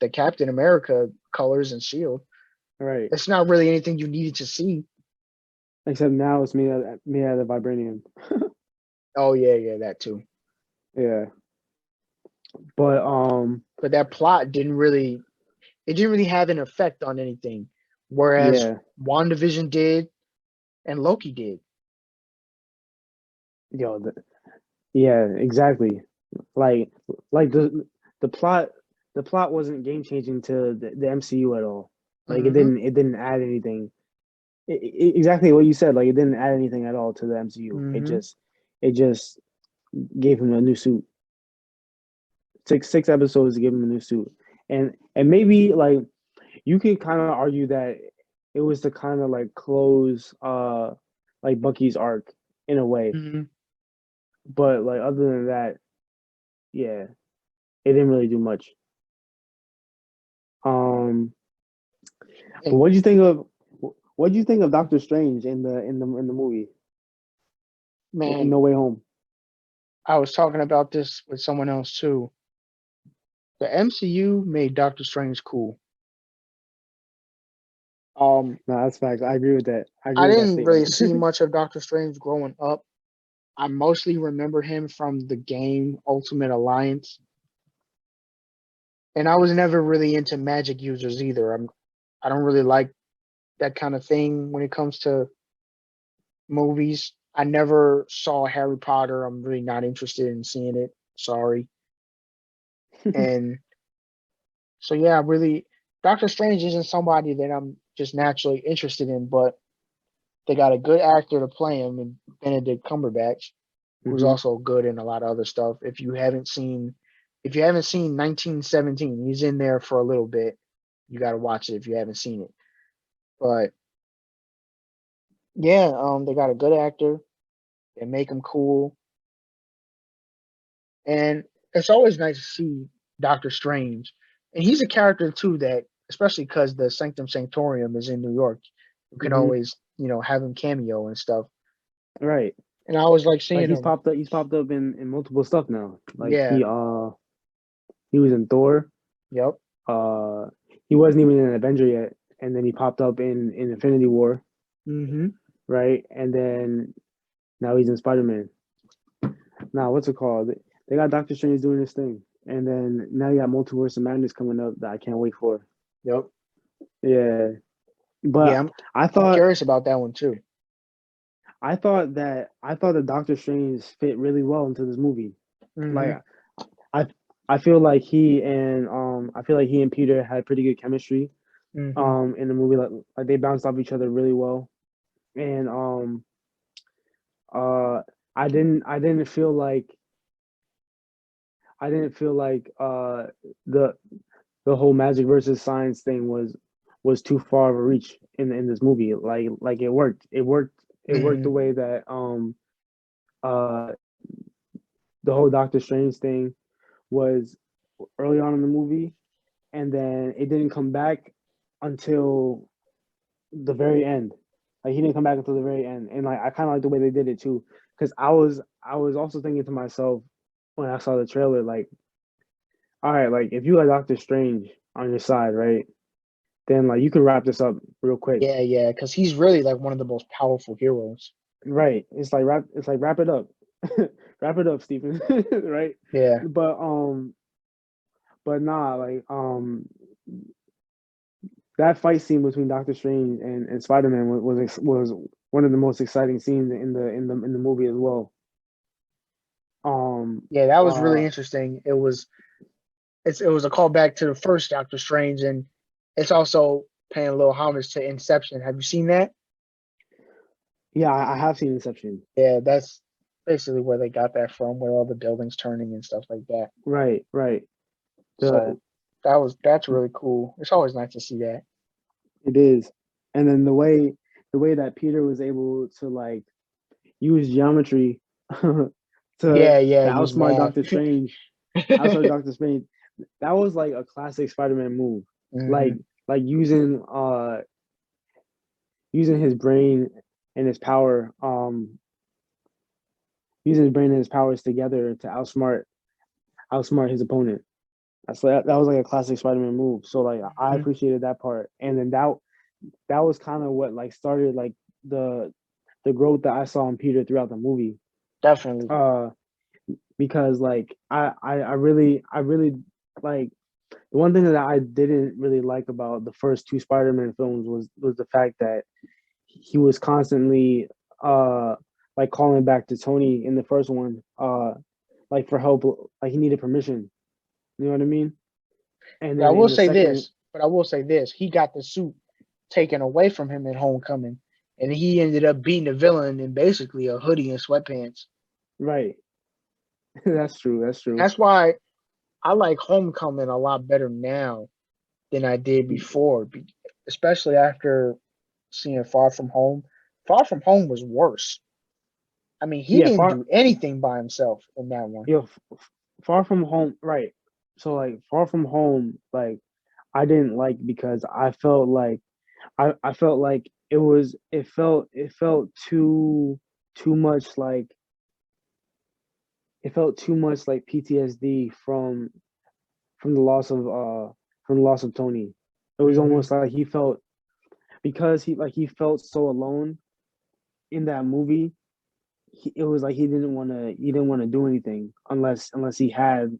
A: the Captain America colors and shield.
B: Right.
A: It's not really anything you needed to see.
B: Except now it's me out of vibranium.
A: Oh yeah, yeah, that too.
B: Yeah. But
A: But that plot didn't really have an effect on anything. Whereas
B: yeah.
A: WandaVision did and Loki did.
B: Yo, yeah, exactly. Like like the plot wasn't game changing to the MCU at all. Like it
A: Mm-hmm.
B: didn't it didn't add anything. Exactly what you said. Like it didn't add anything at all to the MCU. It
A: Mm-hmm.
B: just it just gave him a new suit. Six episodes to give him a new suit, and maybe like you could kind of argue that it was to kind of like close like Bucky's arc in a way,
A: Mm-hmm.
B: but like other than that, yeah, it didn't really do much. Um, but
A: And
B: what do you think of Doctor Strange in the movie in
A: man,
B: No Way Home?
A: I was talking about this with someone else too. The MCU made Doctor Strange cool. Um,
B: No, that's facts. I agree with that. I agree
A: I
B: with that
A: didn't really
B: statement.
A: see much of Doctor Strange growing up. I mostly remember him from the game Ultimate Alliance, and I was never really into magic users either. I don't really like that kind of thing when it comes to movies. I never saw Harry Potter. I'm really not interested in seeing it. Sorry. And so yeah, really, Doctor Strange isn't somebody that I'm just naturally interested in, but they got a good actor to play him, and Benedict Cumberbatch, who's
B: Hmm.
A: also good in a lot of other stuff. If you haven't seen 1917, he's in there for a little bit. You got to watch it if you haven't seen it. But yeah, they got a good actor. They make him cool, and it's always nice to see Doctor Strange. And he's a character too that, especially because the Sanctum Sanctorium is in New York, you can
B: Hmm.
A: always have him cameo and stuff.
B: Right.
A: And I always like
B: Like
A: seeing him.
B: he's popped up in multiple stuff now. Like
A: Yeah.
B: he was in Thor.
A: Yep.
B: Uh he wasn't even an Avenger yet, and then he popped up in Infinity War,
A: Hmm.
B: right? And then now he's in Spider-Man. Now, what's it called? They got Doctor Strange doing this thing. And then now you got Multiverse of Madness coming up that I can't wait for.
A: Yep.
B: Yeah.
A: Yeah.
B: But I
A: I'm
B: thought
A: curious about that one too.
B: I thought that Doctor Strange fit really well into this movie.
A: Hmm.
B: Like I I feel like he and Peter had pretty good chemistry
A: Hmm.
B: in the movie. Like they bounced off each other really well. And uh I didn't feel like the the whole magic versus science thing was too far of a reach in this movie. Like it worked. It worked the
A: Hmm.
B: way that uh the whole Doctor Strange thing was early on in the movie, and then it didn't come back until the very end. Like he didn't come back until the very end, and like I kind of like the way they did it too, because I was also thinking to myself when I saw the trailer, like, all right, like if you got Doctor Strange on your side, right, then like you can wrap this up real quick,
A: Yeah. Yeah. Because he's really like one of the most powerful heroes.
B: right? It's like wrap it up, wrap it up, Stephen, right?
A: Yeah.
B: But but nah, like that fight scene between Doctor Strange and Spider Man was one of the most exciting scenes in the movie as well. Um,
A: Yeah. That was really
B: uh,
A: interesting. It was a callback to the first Doctor Strange, and it's also paying a little homage to Inception. Have you seen that?
B: yeah, I have seen Inception.
A: Yeah, that's basically where they got that from, where all the buildings turning and stuff like that.
B: Right, right. The
A: So that's really cool. It's always nice to see that.
B: it is, and then the way that Peter was able to like use geometry to
A: Yeah, yeah, use
B: outsmart
A: math.
B: Outsmart Doctor Strange. That was like a classic Spider-Man move. Like
A: Hmm.
B: like using his brain and his power, using his brain and his powers together to outsmart his opponent. That was like a classic Spider-Man move. So like I
A: Hmm.
B: appreciated that part, and then that was kind of what like started like the the growth that I saw in Peter throughout the movie.
A: Definitely.
B: Uh, because like I really like the one thing that I didn't really like about the first two Spider-Man films was the fact that he was constantly uh like calling back to Tony in the first one like for help, like he needed permission, you know what I mean? And
A: But I
B: then
A: will
B: in the
A: say
B: second,
A: this. But I will say this. He got the suit taken away from him in Homecoming, and he ended up beating the villain in basically a hoodie and sweatpants.
B: right. That's
A: And
B: true.
A: that's why I like Homecoming a lot better now than I did before, especially after seeing Far From Home. Far From Home was worse. I mean, he
B: Yeah,
A: didn't do anything by himself in that one.
B: you know, far from home, right? So like far from home, like I didn't like because I felt like I felt like it felt too much like it felt too much like PTSD from the loss of Tony. It was
A: Hmm.
B: almost like he felt, because he felt so alone in that movie. It was like he didn't want to do anything unless he had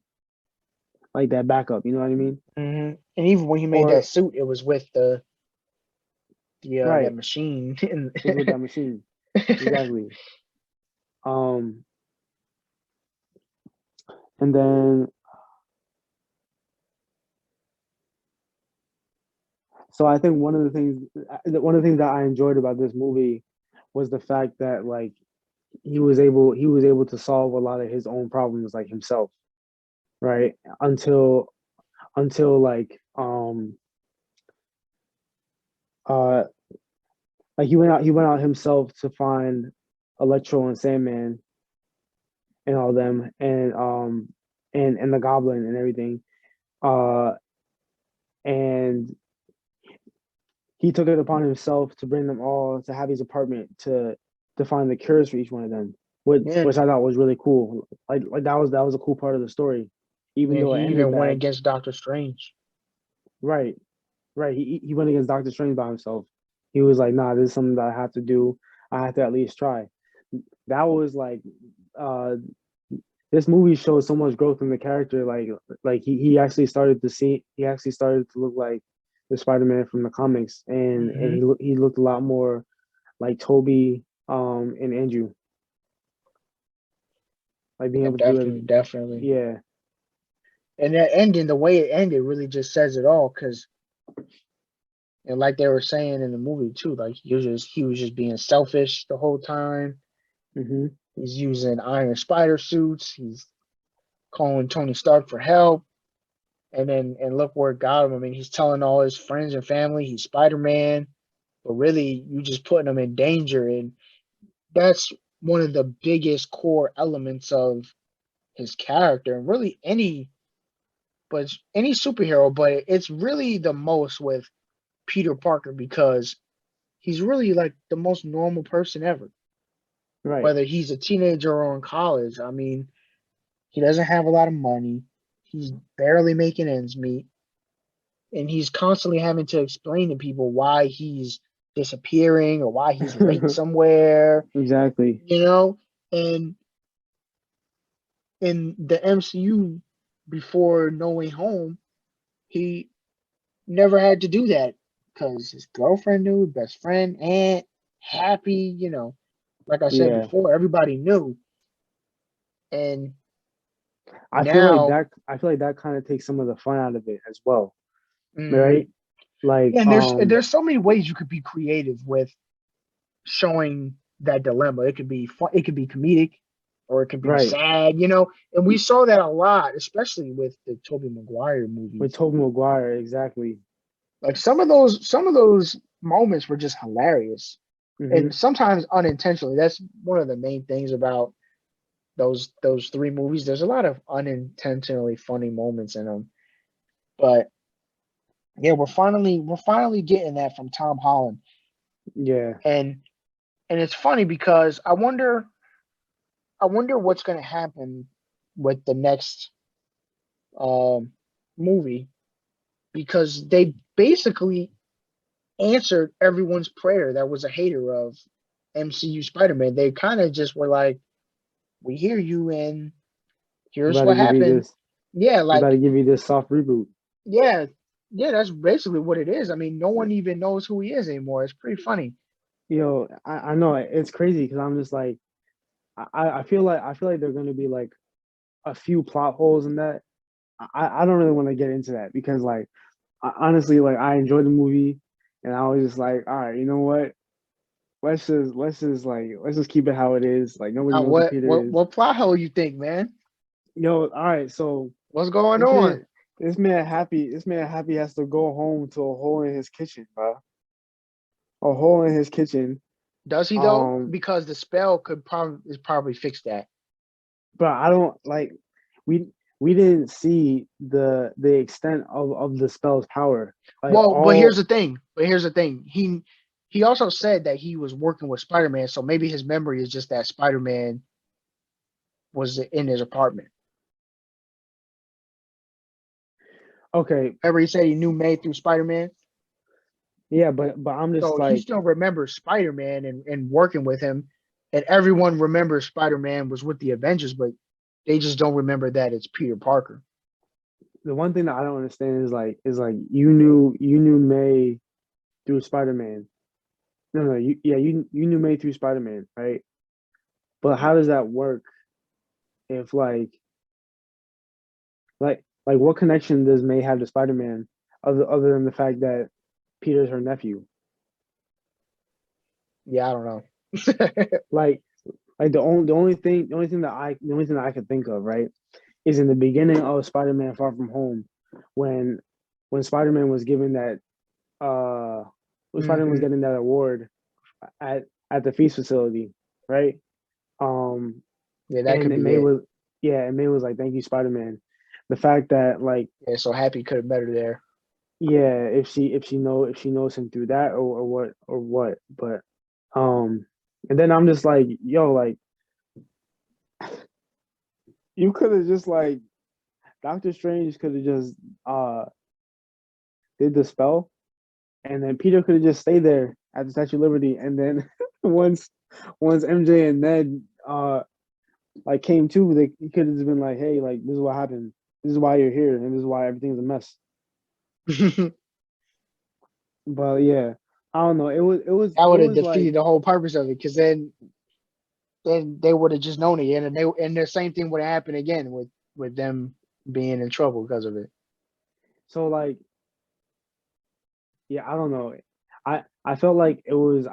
B: like that backup. You know what I mean?
A: Hmm. And even when he made that
B: Or
A: suit, it was with the that
B: right,
A: machine.
B: it was with that machine exactly. Um, and then so I think one of the things that I enjoyed about this movie was the fact that like he was able to solve a lot of his own problems like himself, right? Until uh like he went out himself to find Electro and Sandman and all them and the Goblin and everything. Uh and he took it upon himself to bring them all to Happy's apartment to find the cures for each one of them,
A: Yeah,
B: which I thought was really cool. Like that was a cool part of the story, even
A: and
B: though it
A: he
B: ended
A: even went
B: bad.
A: against Doctor Strange.
B: Right, right. He went against Doctor Strange by himself. He was like, "Nah, this is something that I have to do. I have to at least try." That was like, uh, this movie shows so much growth in the character. Like he actually started to look like the Spider-Man from the comics, and
A: Hmm.
B: he looked a lot more like Toby and Andrew, like being
A: Yeah,
B: able to do it.
A: definitely, definitely.
B: Yeah,
A: And that ending, the way it ended, really just says it all. Because, and like they were saying in the movie too, like he was just being selfish the whole time.
B: hmm
A: He's using Iron Spider suits. He's calling Tony Stark for help. And look where it got him. I mean, he's telling all his friends and family he's Spider Man, but really you just putting him in danger. And that's one of the biggest core elements of his character, and really any superhero, but it's really the most with Peter Parker because he's really like the most normal person ever.
B: right.
A: Whether he's a teenager or in college, I mean, he doesn't have a lot of money. He's barely making ends meet, and he's constantly having to explain to people why he's disappearing or why he's late somewhere,
B: Exactly.
A: you know? And in the MCU before No Way Home, he never had to do that because his girlfriend knew, best friend, aunt, happy, like I said
B: Yeah.
A: before, everybody knew. And now,
B: I feel like that kind of takes some of the fun out of it as well,
A: mhm.
B: right? Like
A: And there's so many ways you could be creative with showing that dilemma. It could be fun, it could be comedic, or it could be
B: right.
A: sad. And we saw that a lot, especially with the Tobey Maguire
B: With
A: movies.
B: Tobey Maguire, exactly.
A: Like some of those moments were just hilarious,
B: hmm
A: and sometimes unintentionally. That's one of the main things about those three movies. There's a lot of unintentionally funny moments in them, but yeah, we're finally getting that from Tom Holland,
B: Yeah.
A: and it's funny because I wonder what's going to happen with the next um, movie because they basically answered everyone's prayer that was a hater of MCU Spider-Man. They kind of just were like, "We hear you, and
B: We
A: here's
B: about to
A: what
B: give you
A: happened."
B: this.
A: Yeah,
B: We about
A: like
B: to give you this soft reboot.
A: yeah, yeah. That's basically what it is. I mean, no one even knows who he is anymore. It's pretty funny.
B: Yo, I know it's crazy because I'm just like I feel like there're gonna be like a few plot holes in that. I don't really want to get into that because like honestly like I enjoyed the movie and I was just like, all right, you know what? Let's just keep it how it is. Like nobody knows who
A: What
B: Peter
A: what
B: is.
A: what plot hole you think, man?
B: Yo, all right, so
A: What's going
B: this
A: on?
B: man this man happy has to go home to a hole in his kitchen, bro. A hole in his kitchen.
A: Does he though?
B: Um,
A: Because the spell could probably fix that.
B: but I don't like we we didn't see the extent of the spell's power. Like
A: Well, but here's
B: all
A: the thing. He also said that he was working with Spider-Man, so maybe his memory is just that Spider-Man was in his apartment.
B: okay,
A: Remember, he said he knew May through Spider-Man,
B: yeah, but I'm just
A: so he
B: like,
A: still remembers Spider-Man and working with him, and everyone remembers Spider-Man was with the Avengers, but they just don't remember that it's Peter Parker.
B: the one thing that I don't understand is like you knew May through Spider Man. No, no, you knew May through Spider Man, right? But how does that work if like what connection does May have to Spider-Man other than the fact that Peter's her nephew?
A: Yeah, I don't know.
B: Like like the only thing that I could think of, right, is in the beginning of Spider-Man Far From Home when Spider-Man was given that when Spider-Man was
A: Hmm.
B: getting that award at the feast facility, right? Um
A: Yeah, that
B: and
A: could be it.
B: May was like, thank you, Spider-Man. The fact that like,
A: Yeah, so Happy could have met her there.
B: yeah, if she knows him through that or what. But and then I'm just like, yo, like you could have just like Doctor Strange could have just uh did the spell and then Peter could have just stayed there at the Statue of Liberty and then once MJ and Ned like came to, they he could have just been like, hey, like this is what happened. This is why you're here and this is why everything's a mess.
A: That
B: But yeah, I don't know. It
A: would have
B: was like,
A: defeated the whole purpose of it, because then they would have just known it, and the same thing would have happened again with them being in trouble because of it.
B: so like, yeah, I don't know. I felt like it was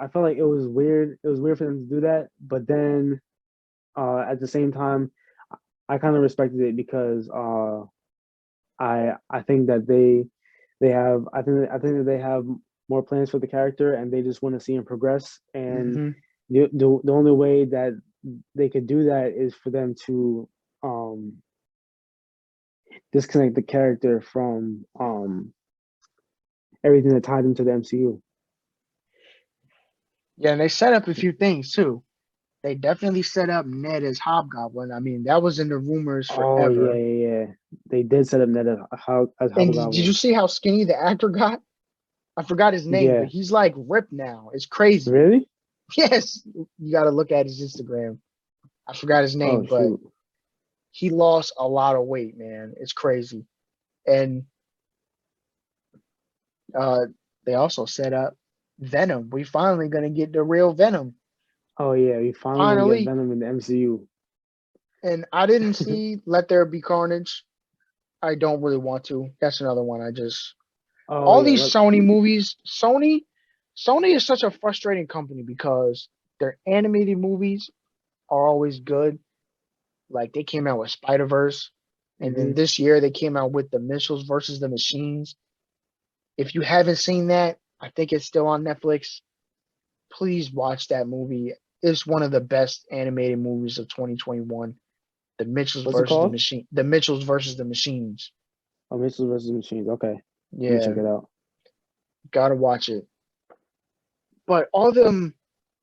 B: weird. It was weird for them to do that, but then at the same time, I kind of respected it because I think that they have I think that they have more plans for the character and they just want to see him progress. And
A: Hmm.
B: the only way that they could do that is for them to um disconnect the character from everything that tied him to the MCU.
A: Yeah, and they set up a few things too. They definitely set up Ned as Hobgoblin. I mean, that was in the rumors
B: Oh yeah,
A: forever.
B: yeah, yeah. They did set up Ned as
A: And did you
B: Hobgoblin.
A: see how skinny the actor got? I forgot his name, but
B: Yeah.
A: he's like ripped now. It's crazy.
B: Really?
A: Yes, you got to look at his Instagram. I forgot his
B: Oh
A: name, but
B: shoot.
A: he lost a lot of weight, man. It's crazy. And uh, they also set up Venom. We finally gonna get the real Venom.
B: Oh yeah, we finally gonna get
A: Finally.
B: Venom in the MCU.
A: And I didn't see Let There Be Carnage. I don't really want to. That's another one.
B: Oh
A: All
B: yeah,
A: these Sony movies, Sony is such a frustrating company because their animated movies are always good. Like they came out with Spider-Verse, and then
B: hmm
A: this year they came out with the Mitchells versus the Machines. If you haven't seen that, I think it's still on Netflix. Please watch that movie. It's one of the best animated movies of 2021.
B: What's it called?
A: The Mitchells versus the Machines.
B: Oh, Mitchell versus Machines. Okay, I'm gonna check
A: Yeah,
B: it out.
A: gotta watch it. But all them,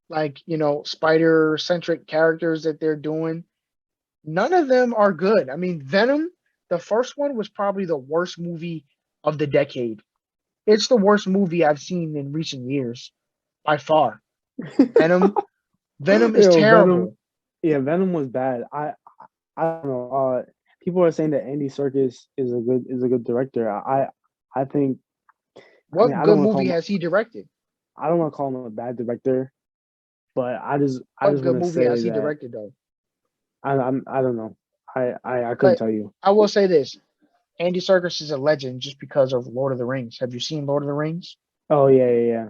A: like, spider centric characters that they're doing, none of them are good. I mean, Venom, the first one was probably the worst movie of the decade. It's the worst movie I've seen in recent years by far. Venom, Venom is
B: Yo, Venom.
A: terrible.
B: Yeah, Venom was bad. I don't know. People are saying that Andy Serkis is a good director. I think. I mean,
A: What good movie has he directed?
B: I don't want to call him a bad director, but I
A: What
B: just
A: good
B: want to
A: movie has
B: say
A: he
B: that
A: directed though?
B: I don't know. I couldn't
A: But
B: tell you.
A: I will say this: Andy Serkis is a legend just because of Lord of the Rings. Have you seen Lord of the Rings?
B: Oh yeah, yeah,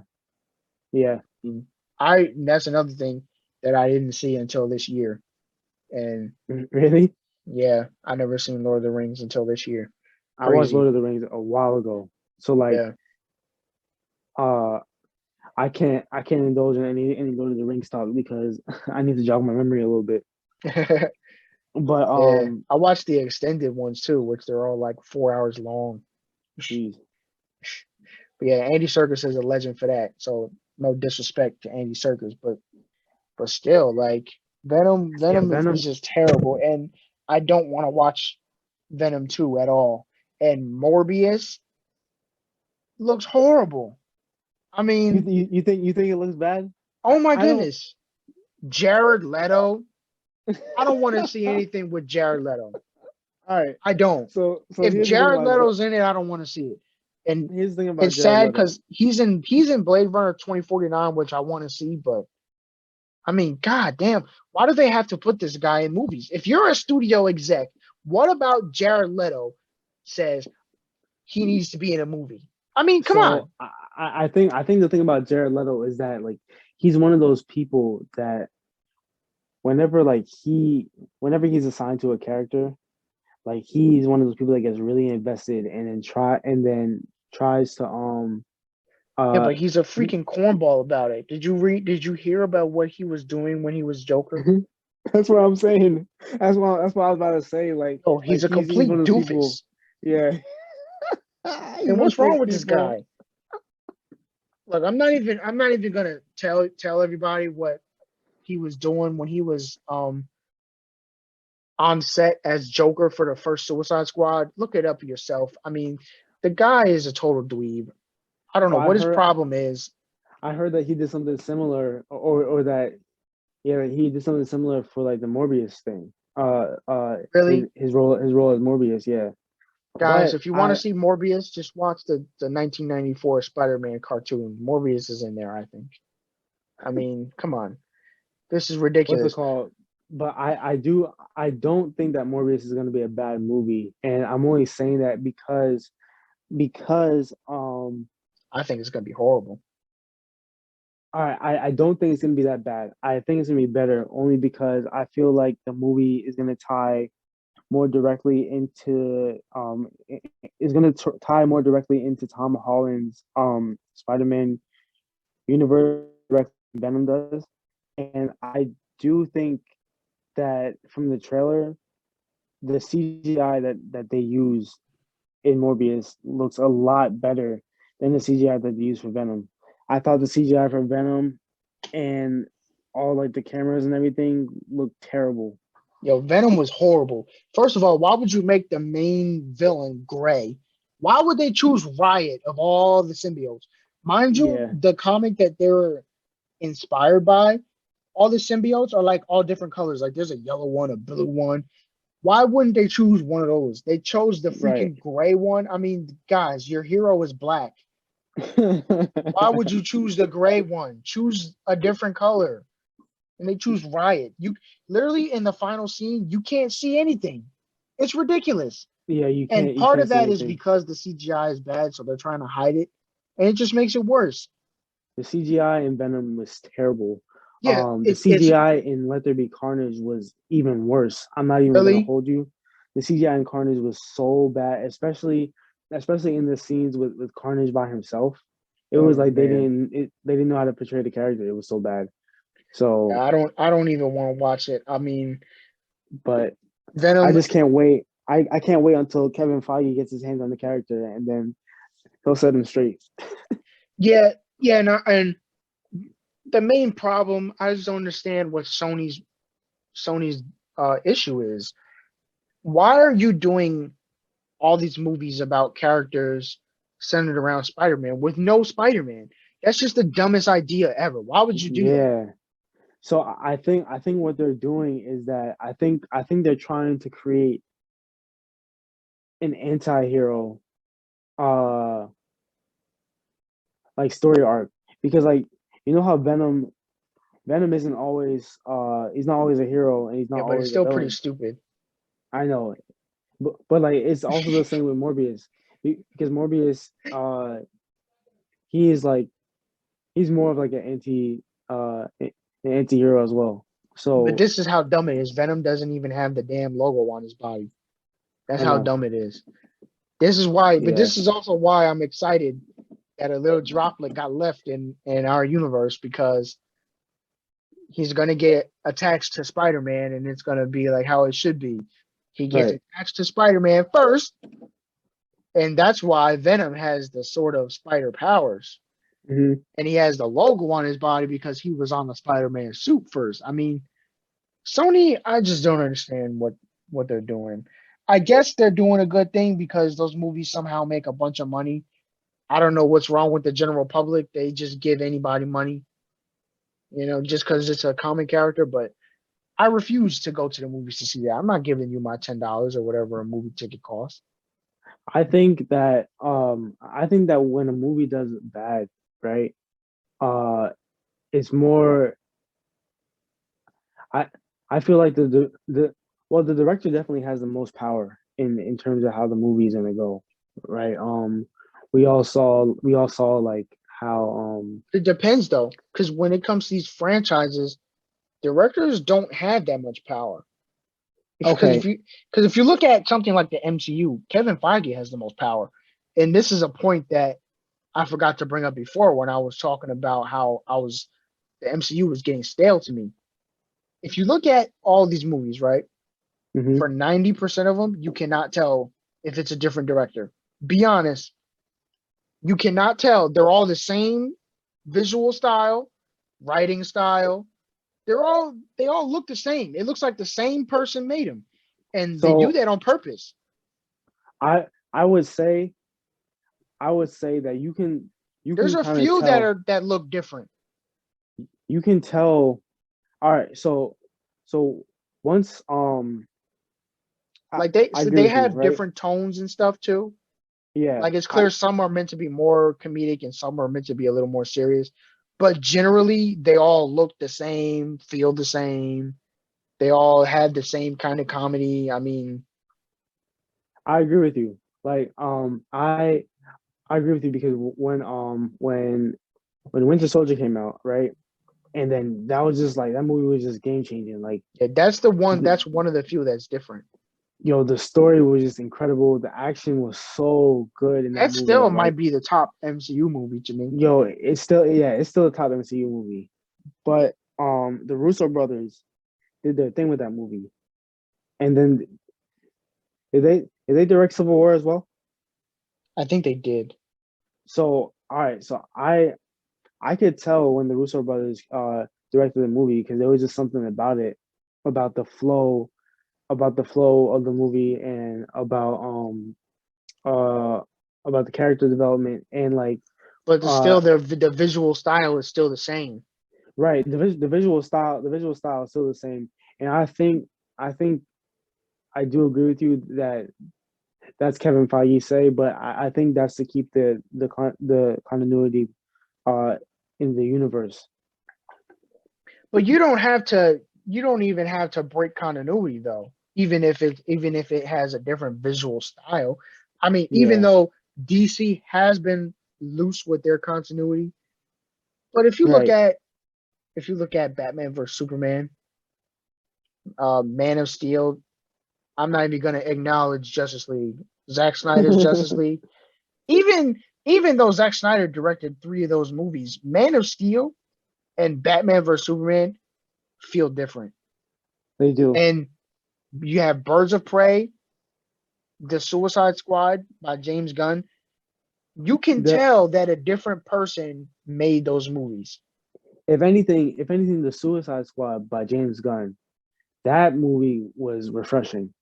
B: yeah,
A: Mm. I That's another thing that I didn't see until this year. And
B: yeah. Really?
A: yeah, I never seen Lord of the Rings until this year.
B: I watched Lord
A: Crazy.
B: of the Rings a while ago, so like,
A: Yeah.
B: uh, I can't indulge in any Lord of the Rings talk because I need to jog my memory a little bit. But
A: Yeah. I watched the extended ones too, which they're all like 4 hours long.
B: geez,
A: But yeah, Andy Serkis is a legend for that. So no disrespect to Andy Serkis, but still, like
B: yeah,
A: Venom is
B: Venom.
A: just terrible, and I don't want to watch Venom 2 at all. And Morbius looks horrible. I mean,
B: You think it looks bad?
A: oh my
B: I don't.
A: goodness. Jared Leto. I don't want to see anything with Jared Leto.
B: All right.
A: I don't.
B: So
A: If
B: here's the thing
A: Jared
B: about
A: Leto's in it, I don't want to see it. And
B: here's the thing about
A: it's
B: Jared
A: sad
B: Leto.
A: because he's in Blade Runner 2049, which I want to see, but I mean, god damn, why do they have to put this guy in movies? If you're a studio exec, what about Jared Leto says he needs to be in a movie? I mean, come
B: So
A: on.
B: I think the thing about Jared Leto is that like he's one of those people that whenever like whenever he's assigned to a character, like he's one of those people that gets really invested and then tries to
A: Yeah,
B: uh
A: but he's a freaking cornball about it. Did you hear about what he was doing when he was Joker?
B: that's what I'm saying. That's what I was about to say.
A: Oh,
B: Like
A: he's a
B: he's one
A: complete
B: of those people.
A: doofus.
B: Yeah, he's
A: And
B: one of
A: what's wrong
B: those
A: with this
B: people.
A: guy? Look, I'm not even gonna tell everybody what he was doing when he was on set as Joker for the first Suicide Squad. Look it up yourself. I mean, the guy is a total dweeb. I don't know
B: Oh,
A: what his problem is.
B: I heard that he did something similar, or that yeah, he did something similar for like the Morbius thing.
A: Really,
B: His role as Morbius, yeah.
A: guys,
B: But
A: if you want to see Morbius, just watch the 1994 Spider-Man cartoon. Morbius is in there, I think. I mean, come on. This is
B: what's it
A: ridiculous.
B: called? But I don't think that Morbius is going to be a bad movie, and I'm only saying that because
A: I think it's gonna be horrible.
B: I don't think it's going to be that bad. I think it's going to be better only because I feel like the movie is going to tie more directly into is going to tie more directly into Tom Holland's Spider-Man universe directly than Venom does, and I do think that from the trailer, the CGI that they use in Morbius looks a lot better than the CGI that they use for Venom. I thought the CGI for Venom and all like the cameras and everything looked terrible.
A: Yo, Venom was horrible. First of all, why would you make the main villain gray? Why would they choose Riot of all the symbiotes? Mind you,
B: Yeah,
A: the comic that they were inspired by, all the symbiotes are like all different colors. Like there's a yellow one, a blue one. Why wouldn't they choose one of those? They chose the
B: right.
A: freaking gray one. I mean, guys, your hero is black. Why would you choose the gray one? Choose a different color. And they choose Riot. You literally in the final scene, you can't see anything. It's ridiculous.
B: Yeah,
A: And
B: you
A: part
B: can't
A: of
B: see
A: that is
B: anything.
A: because the CGI is bad, so they're trying to hide it. And it just makes it worse.
B: The CGI in Venom was terrible.
A: Yeah,
B: The
A: it's
B: CGI in Let There Be Carnage was even worse. I'm not even gonna
A: really
B: hold you. The CGI in Carnage was so bad, especially in the scenes with Carnage by himself. It was
A: oh
B: like
A: man.
B: they didn't know how to portray the character. It was so bad. So,
A: Yeah, I don't even want to watch it. I mean,
B: but I
A: Venom,
B: just can't wait. I can't wait until Kevin Feige gets his hands on the character and then he'll set him straight.
A: yeah, yeah, and the main problem, I just don't understand what Sony's issue is. Why are you doing all these movies about characters centered around Spider-Man with no Spider-Man? That's just the dumbest idea ever. Why would you do that?
B: Yeah. So I think what they're doing is that I think they're trying to create an anti-hero uh like story arc because like you know how Venom isn't always he's not always a hero and he's not
A: Yeah, but it's
B: always a
A: still pretty
B: villain.
A: stupid.
B: I know, but like it's also the same with Morbius because Morbius he is like he's more of like an anti-hero as well.
A: But
B: So
A: this is how dumb it is. Venom doesn't even have the damn logo on his body. That's
B: I
A: how
B: know.
A: dumb it is. This is why, but
B: Yeah.
A: this is also why I'm excited that a little droplet got left in our universe because he's gonna get attached to Spider-Man and it's gonna be like how it should be. He gets
B: Right.
A: attached to Spider-Man first, and that's why Venom has the sort of spider powers.
B: Hmm.
A: And he has the logo on his body because he was on the Spider-Man suit first. I mean, Sony, I just don't understand what they're doing. I guess they're doing a good thing because those movies somehow make a bunch of money. I don't know what's wrong with the general public. They just give anybody money, just because it's a comic character. But I refuse to go to the movies to see that. I'm not giving you my $10 or whatever a movie ticket costs.
B: I think that when a movie does bad, right? Uh it's more I I feel like the well, the director definitely has the most power in terms of how the movie is gonna go, right? We all saw like how
A: It depends though, because when it comes to these franchises, directors don't have that much power. Because if
B: okay,
A: you because if you look at something like the MCU, Kevin Feige has the most power, and this is a point that I forgot to bring up before when I was talking about how the MCU was getting stale to me. If you look at all these movies, right,
B: hmm
A: for 90% of them, you cannot tell if it's a different director. Be honest, you cannot tell. They're all the same visual style, writing style. They all look the same. It looks like the same person made them, and they do
B: so
A: that on purpose.
B: I I would say I would say that you
A: There's
B: can
A: a
B: kind of
A: few
B: tell
A: that look different.
B: you can tell. All right, so once I,
A: Like they
B: I
A: so
B: agree
A: they
B: with you,
A: have
B: right?
A: different tones and stuff too.
B: Yeah,
A: Like it's clear some are meant to be more comedic and some are meant to be a little more serious. But generally they all look the same, feel the same. They all have the same kind of comedy. I mean,
B: I agree with you. Like I agree with you because when Winter Soldier came out, right? And then that was just like that movie was just game changing. Like
A: yeah,
B: the,
A: that's one of the few that's different.
B: the story was just incredible. The action was so good in that
A: That
B: movie
A: still
B: that like
A: might be the top MCU movie to me.
B: it's still a top MCU movie. But the Russo brothers did their thing with that movie. And then did they direct Civil War as well?
A: I think they did.
B: So all right, so I could tell when the Russo brothers directed the movie because there was just something about it, about the flow, about the flow of the movie and uh about the character development and like
A: But the,
B: uh
A: still the visual style is still the same.
B: right the visual style is still the same. And I think I do agree with you that that's Kevin Feige say, but I think that's to keep the continuity uh in the universe.
A: But you don't even have to break continuity though. Even if it has a different visual style. I mean, even
B: Yeah,
A: though DC has been loose with their continuity, but
B: right.
A: if you look at Batman versus Superman, Man of Steel, I'm not even gonna acknowledge Justice League. Zack Snyder's Justice League. Even even though Zack Snyder directed three of those movies, Man of Steel and Batman versus Superman feel different.
B: They do.
A: And you have Birds of Prey, The Suicide Squad by James Gunn. You can
B: The
A: tell that a different person made those movies.
B: if anything, the Suicide Squad by James Gunn, that movie was refreshing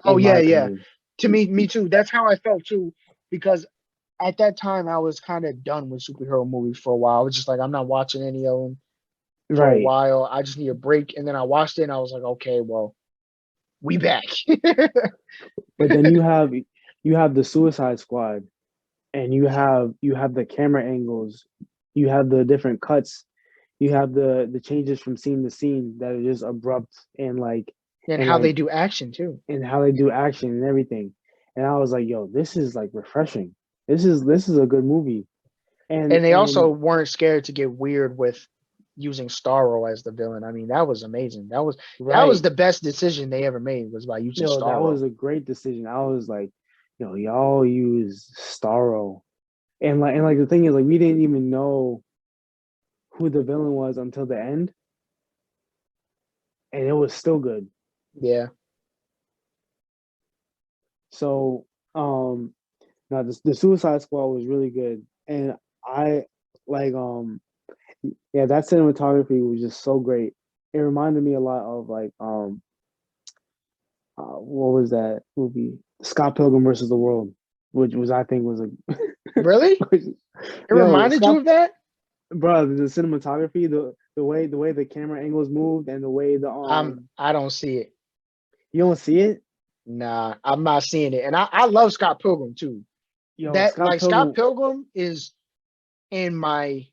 A: Oh
B: in my
A: yeah, yeah.
B: opinion.
A: To me too. That's how I felt too, because at that time I was kind of done with superhero movies for a while. I was just like, I'm not watching any of them for a
B: Right.
A: while. I just need a break. And then I watched it and I was like, okay, well, we back.
B: But then you have the Suicide Squad and you have the camera angles, you have the different cuts, you have the changes from scene to scene that are just abrupt and like
A: And
B: and
A: how they
B: like
A: do action too.
B: and how they do action and everything. And I was like, yo, this is like refreshing. This is a good movie. And
A: And they also
B: and
A: weren't scared to get weird with using Starro as the villain. I mean, that was amazing. That was
B: right.
A: the best decision they ever made was by using
B: Yo, that
A: Starro.
B: was a great decision. I was like, y'all use Starro. And like the thing is like we didn't even know who the villain was until the end, and it was still good.
A: Yeah.
B: So now the Suicide Squad was really good. And I like yeah, that cinematography was just so great. It reminded me a lot of like what was that movie? Scott Pilgrim versus the World, which was I think was a
A: Really?
B: which,
A: It
B: yo,
A: reminded you
B: Scott
A: of that?
B: bro, the cinematography, the way the camera angles moved and the way the
A: I don't see it.
B: you don't see it?
A: Nah, I'm not seeing it. And I love Scott Pilgrim too.
B: Yo,
A: That
B: Scott
A: like Scott
B: Pilgrim,
A: Pilgrim is in my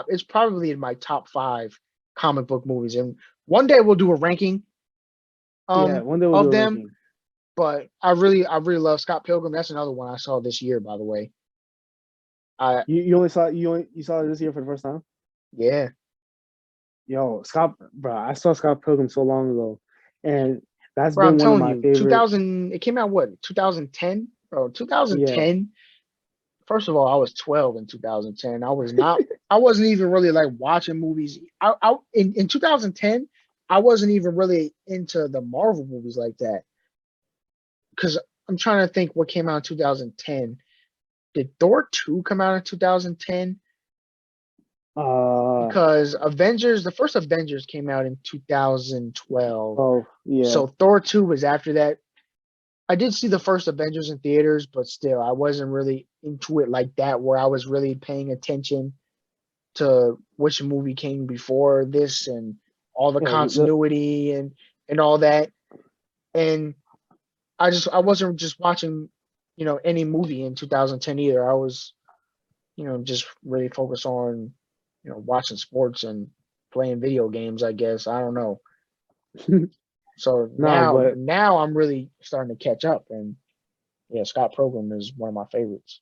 A: it's probably in my top five comic book movies. And One day we'll do a ranking
B: Yeah, one day we'll do
A: of
B: a
A: them,
B: ranking.
A: but I really love Scott Pilgrim. That's another one I saw this year, by the way. I
B: You saw it this year for the first time?
A: Yeah,
B: Yo, Scott, bro, I saw Scott Pilgrim so long ago, and that's
A: bro, I'm
B: been one of
A: telling
B: my
A: you,
B: favorite.
A: 2000. It came out what 2010, bro.
B: Yeah,
A: 2010. First of all, I was 12 in 2010. I wasn't even really like watching movies. In 2010, I wasn't even really into the Marvel movies like that. Because I'm trying to think what came out in 2010. Did Thor 2 come out in 2010?
B: uh,
A: Because Avengers, the first Avengers came out in 2012.
B: oh yeah,
A: So Thor 2 was after that. I did see the first Avengers in theaters, but still, I wasn't really into it like that, where I was really paying attention to which movie came before this and all the
B: yo, the
A: continuity and all that. And I wasn't just watching, any movie in 2010 either. I was, just really focused on, watching sports and playing video games, I guess. I don't know. So
B: no, but
A: now I'm really starting to catch up, and yeah, Scott Pilgrim is one of my favorites.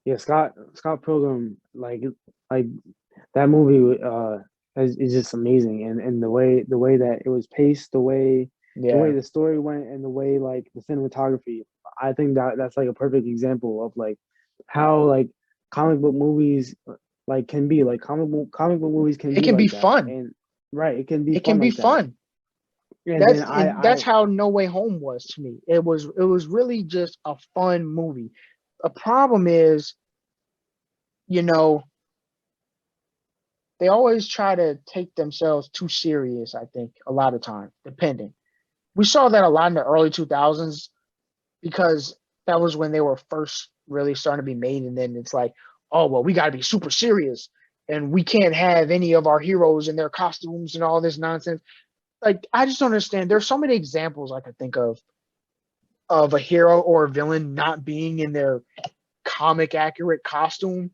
B: yeah, Scott Pilgrim, like that movie is just amazing, and the way that it was paced, the way
A: Yeah,
B: the story went, and the way like the cinematography. I think that's like a perfect example of like how like comic book movies like can be like comic book movies can
A: it
B: be
A: can be
B: like that,
A: fun.
B: and right, it can be
A: It can
B: fun
A: be
B: like that.
A: fun.
B: And then
A: That's
B: I
A: how No Way Home was to me. It was really just a fun movie. A problem is, you know, they always try to take themselves too serious, I think, a lot of time, depending. We saw that a lot in the early 2000s because that was when they were first really starting to be made. And then it's like, oh, well, we got to be super serious and we can't have any of our heroes in their costumes and all this nonsense. Like, I just don't understand. There's so many examples I could think of a hero or a villain not being in their comic accurate costume.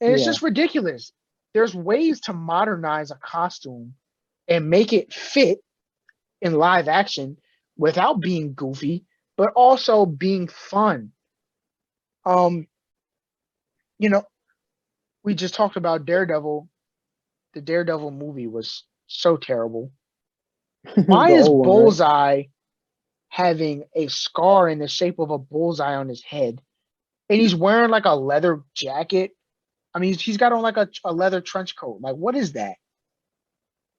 A: And it's
B: yeah.
A: just ridiculous. There's ways to modernize a costume and make it fit in live action without being goofy, but also being fun. Um, you know, we just talked about Daredevil. The Daredevil movie was so terrible. Why
B: The
A: is
B: old one, right?
A: Bullseye having a scar in the shape of a bullseye on his head? And he's wearing like a leather jacket. I mean, he's got on like a leather trench coat. Like, what is that?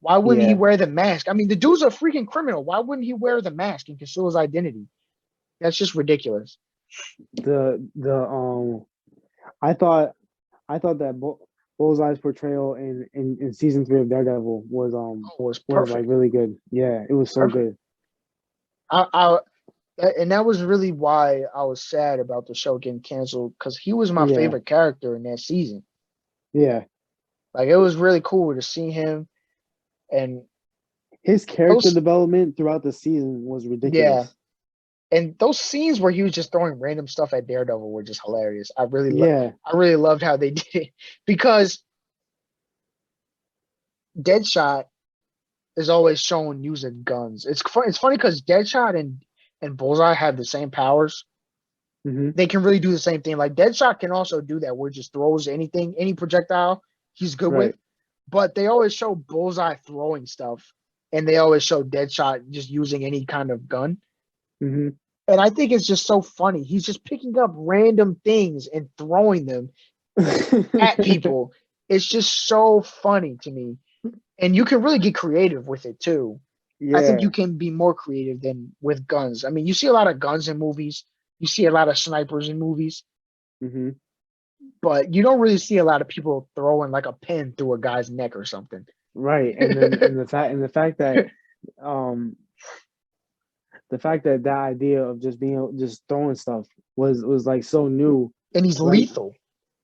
A: Why wouldn't he
B: Yeah.
A: wear the mask? I mean, the dude's a freaking criminal. Why wouldn't he wear the mask and conceal his identity? That's just ridiculous.
B: The I thought I thought that Bullseye's portrayal in season 3 of Daredevil
A: Oh, it was
B: was like
A: perfect.
B: really good. Yeah, it was so
A: Perfect.
B: good.
A: I and that was really why I was sad about the show getting canceled because he was my
B: Yeah,
A: favorite character in that season.
B: yeah.
A: Like it was really cool to see him and
B: His character
A: those
B: development throughout the season was
A: yeah,
B: ridiculous.
A: and those scenes where he was just throwing random stuff at Daredevil were just hilarious.
B: Yeah,
A: I really loved how they did it because Deadshot is always shown using guns. It's funny because Deadshot and Bullseye have the same powers.
B: hmm,
A: They can really do the same thing. Like Deadshot can also do that, where it just throws anything, any projectile he's good with.
B: right.
A: But they always show Bullseye throwing stuff, and they always show Deadshot just using any kind of gun.
B: Hmm.
A: And I think it's just so funny. He's just picking up random things and throwing them at people. It's just so funny to me. And you can really get creative with it too. I think you
B: Yeah.
A: can be more creative than with guns. I mean, you see a lot of guns in movies. You see a lot of snipers in movies,
B: Hmm.
A: but you don't really see a lot of people throwing like a pin through a guy's neck or something.
B: Right. And the fact that um that idea of just throwing stuff was like so new.
A: And he's
B: Like,
A: lethal.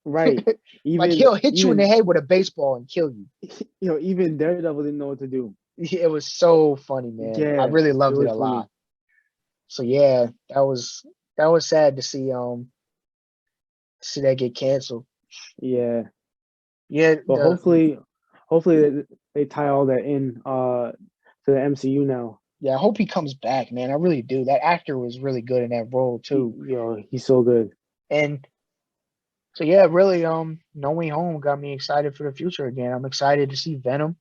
B: right.
A: Like
B: Even
A: he'll hit you in the
B: even
A: head with a baseball and kill you.
B: even Daredevil didn't know what to do.
A: It was so funny, man. I
B: Yeah,
A: really
B: it
A: loved it
B: was
A: a
B: funny.
A: lot. So yeah, that was sad to see that get canceled.
B: Yeah,
A: Yeah,
B: but
A: the
B: hopefully they tie all that in to the MCU now.
A: Yeah, I hope he comes back, man. I really do. That actor was really good in that role too.
B: Yo, he's so good.
A: And so yeah, really, No Way Home got me excited for the future again. I'm excited to see Venom.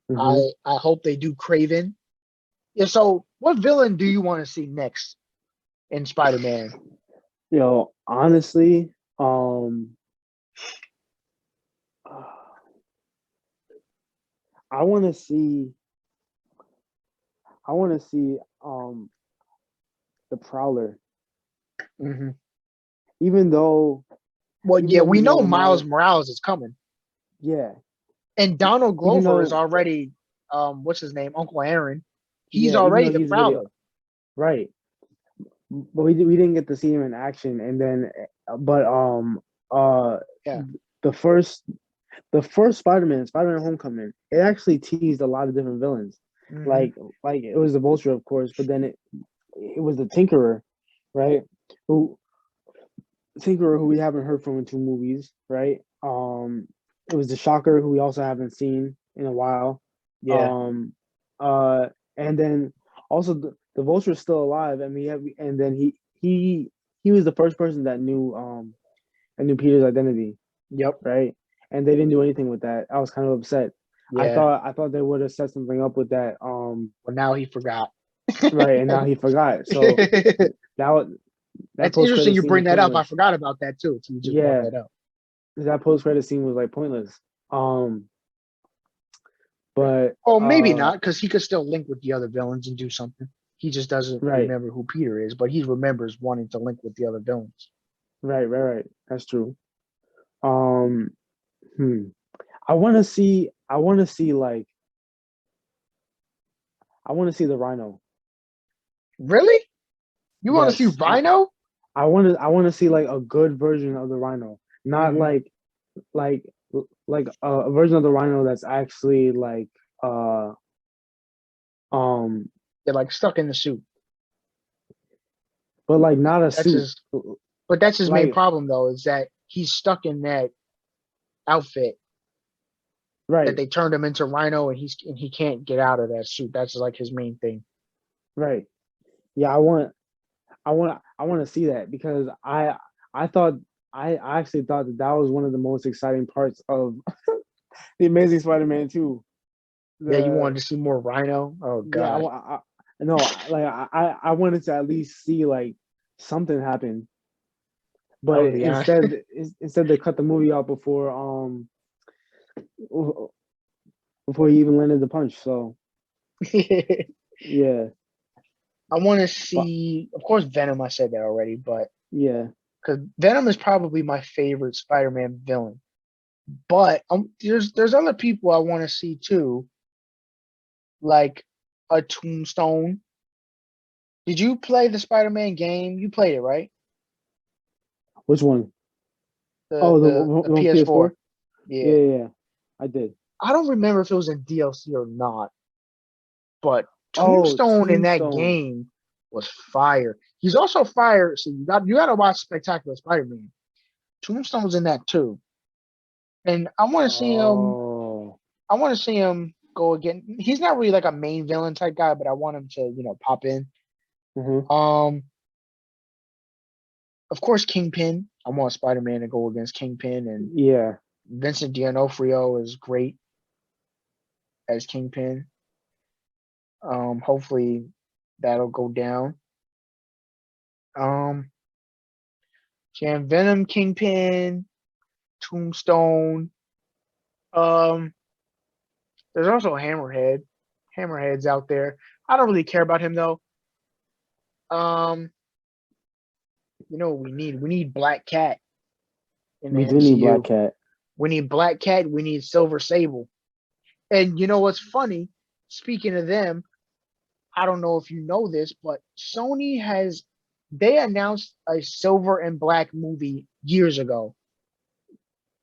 B: Hmm
A: I hope they do Craven. Yeah, so what villain do you want to see next in Spider-Man?
B: Yo, honestly, I want to see. I want to see the Prowler.
A: Hmm.
B: Even though,
A: Well,
B: even
A: yeah,
B: though
A: we
B: he's
A: know
B: never
A: Miles
B: Miles.
A: Morales is coming,
B: Yeah.
A: and Donald
B: Even
A: Glover is
B: though,
A: already, what's his name, Uncle Aaron. He's
B: yeah. Even
A: already
B: though
A: the
B: he's already
A: Prowler.
B: right, but we didn't get to see him in action. And then, but uh,
A: Yeah.
B: the first the first Spider-Man Homecoming, it actually teased a lot of different villains.
A: Hmm.
B: Like it was the Vulture, of course, but then it was the Tinkerer, right? Who Tinkerer, who we haven't heard from in two movies, right? It was the Shocker, who we also haven't seen in a while.
A: Yeah.
B: Um, uh, and then also the Vulture is still alive, and and then he was the first person that knew Peter's identity,
A: Yep.
B: right? And they didn't do anything with that. I was kind of upset.
A: Yeah.
B: I thought they would have set something up with that.
A: Well, now he forgot.
B: Right, and now he forgot. So that was that
A: That's
B: post
A: interesting
B: credit
A: you
B: scene was
A: bring that up. I
B: pointless.
A: forgot about that too. So you just brought
B: Yeah,
A: that up.
B: that post credit scene was like pointless. Um, but
A: Oh, maybe not, because he could still link with the other villains and do something. He just doesn't
B: right,
A: remember who Peter is, but he remembers wanting to link with the other villains.
B: right. That's true. Um, hmm. I want to see like I want to see the Rhino.
A: Really? You want to see
B: Yes,
A: Rhino?
B: I want to see like a good version of the Rhino, not
A: Hmm.
B: like like a version of the Rhino that's actually like uh um
A: They're like stuck in the suit.
B: but like not a
A: That's
B: suit
A: his. But that's his main
B: like
A: problem, though, is that he's stuck in that outfit that
B: right
A: they turned him into Rhino, and he can't get out of that suit. That's like his main thing.
B: right yeah I want to see that because I thought I actually thought that that was one of the most exciting parts of the Amazing Spider-Man 2.
A: Yeah, you
B: The
A: wanted to see more Rhino? Oh
B: Yeah,
A: God.
B: no, like I wanted to at least see like something happen, but
A: Oh yeah.
B: instead they cut the movie out before he even landed the punch. So yeah,
A: I want to
B: but
A: see, of course, Venom. I said that already, but
B: yeah,
A: because Venom is probably my favorite Spider-Man villain. But there's other people I want to see too, like a Tombstone. Did you play the Spider-Man game? You played it, right?
B: which one?
A: The
B: Oh,
A: the the
B: the one PS4.
A: PS4.
B: Yeah,
A: Yeah.
B: yeah, I did.
A: I don't remember if it was in DLC or not, but
B: Oh,
A: Tombstone in that
B: Tombstone.
A: game was fire. He's also fire. So you got to watch Spectacular Spider-Man. Tombstone's in that too, and I want to see him.
B: Oh,
A: I want to see him go again. He's not really like a main villain type guy, but I want him to pop in.
B: hmm
A: Um, of course, Kingpin. I want Spider-Man to go against Kingpin, and
B: yeah.
A: Vincent D'Onofrio is great as Kingpin. Hopefully that'll go down. Um, Jam Venom, Kingpin, Tombstone. Um, there's also Hammerhead. Hammerhead's out there. I don't really care about him though. Um, you know what we need? We need Black Cat in the
B: We do need Black
A: MCU.
B: Cat.
A: We need Black Cat. We need Silver Sable. And you know what's funny? Speaking of them, I don't know if you know this, but Sony has they announced a Silver and Black movie years ago.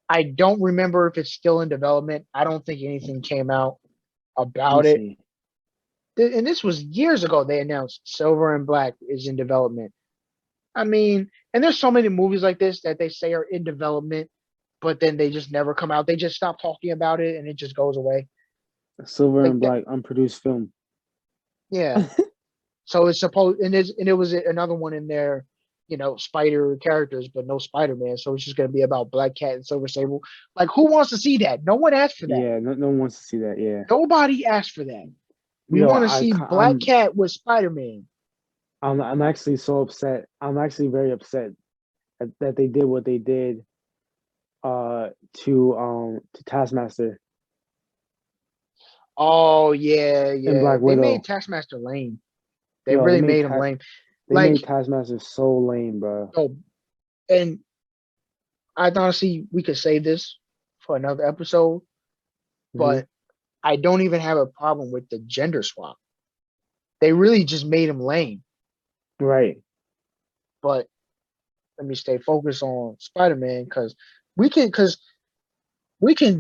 A: I don't remember if it's still in development. I don't think anything came out
B: Let me
A: about it.
B: see.
A: And this was years ago. They announced Silver and Black is in development. I mean, and there's so many movies like this that they say are in development, but then they just never come out. They just stop talking about it and it just goes away.
B: Silver
A: Like
B: and
A: that.
B: black unproduced film.
A: Yeah. So it's supposed and it was another one in there, spider characters, but no Spider Man. So it's just gonna be about Black Cat and Silver Sable. Like, who wants to see that? No one asked for that.
B: Yeah, no one wants to see that. Yeah.
A: Nobody asked for that. We
B: Yo,
A: want to see Black Cat with Spider Man.
B: I'm actually so upset. I'm actually very upset that they did what they did to Taskmaster
A: Oh yeah,
B: and
A: yeah.
B: Black
A: They made
B: Widow.
A: Taskmaster lame. They
B: Yo,
A: really made him lame.
B: they made
A: Like,
B: Taskmaster so lame, bro.
A: oh, and I honestly we could save this for another episode,
B: Hmm.
A: but I don't even have a problem with the gender swap. They really just made him lame.
B: Right.
A: But let me stay focused on Spider Man because we can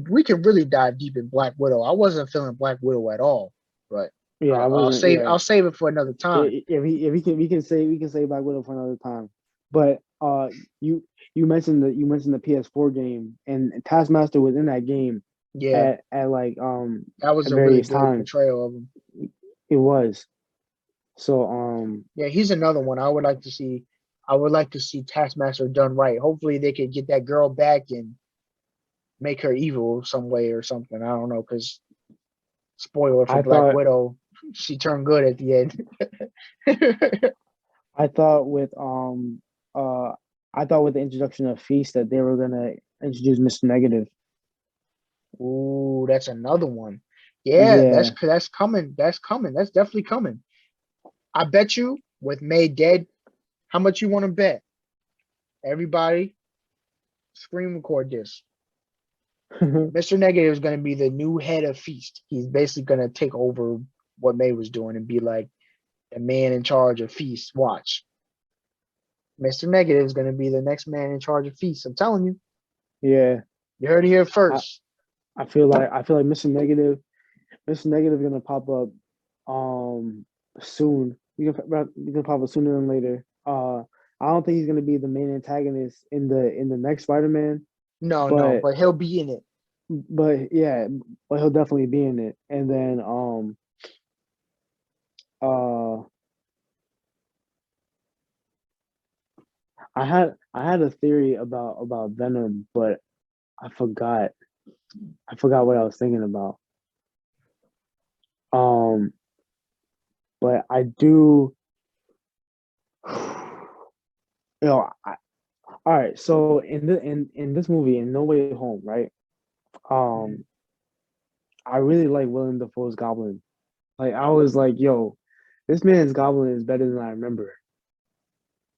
A: really dive deep in Black Widow. I wasn't feeling Black Widow at all, but
B: Yeah, I wasn't. Yeah,
A: I'll save it for another time.
B: if we can say Black Widow for another time. But you mentioned the PS4 game and Taskmaster was in that game
A: Yeah,
B: at like
A: that was
B: at
A: a really
B: various
A: good
B: times.
A: portrayal of him.
B: It was so
A: Yeah, he's another one I would like to see. I would like to see Taskmaster done right. Hopefully, they could get that girl back and make her evil some way or something. I don't know, because spoiler for
B: I
A: Black
B: thought
A: Widow, she turned good at the end.
B: I thought with uh I thought with the introduction of Feast that they were gonna introduce Mr. Negative.
A: Ooh, that's another one. Yeah,
B: Yeah.
A: that's coming. That's coming. That's definitely coming. I bet you with May dead, how much you want to bet? Everybody, screen record this. Mr. Negative is going to be the new head of Feast. He's basically going to take over what May was doing and be like the man in charge of Feast. Watch. Mr. Negative is going to be the next man in charge of Feast. I'm telling you.
B: Yeah.
A: You heard it here
B: I,
A: first.
B: I feel like Mr. Negative is gonna pop up soon. You can pop up sooner than later. I don't think he's gonna be the main antagonist in the next Spider-Man,
A: No, no,
B: but
A: but he'll be in it.
B: yeah, but he'll definitely be in it. And then uh I had a theory about Venom, but I forgot I forgot what I was thinking about. Um, but I do. All right. So in this movie, in No Way Home, right?
A: Mhm.
B: Um, I really like Willem Dafoe's Goblin. Like I was like, yo, this man's Goblin is better than I remember.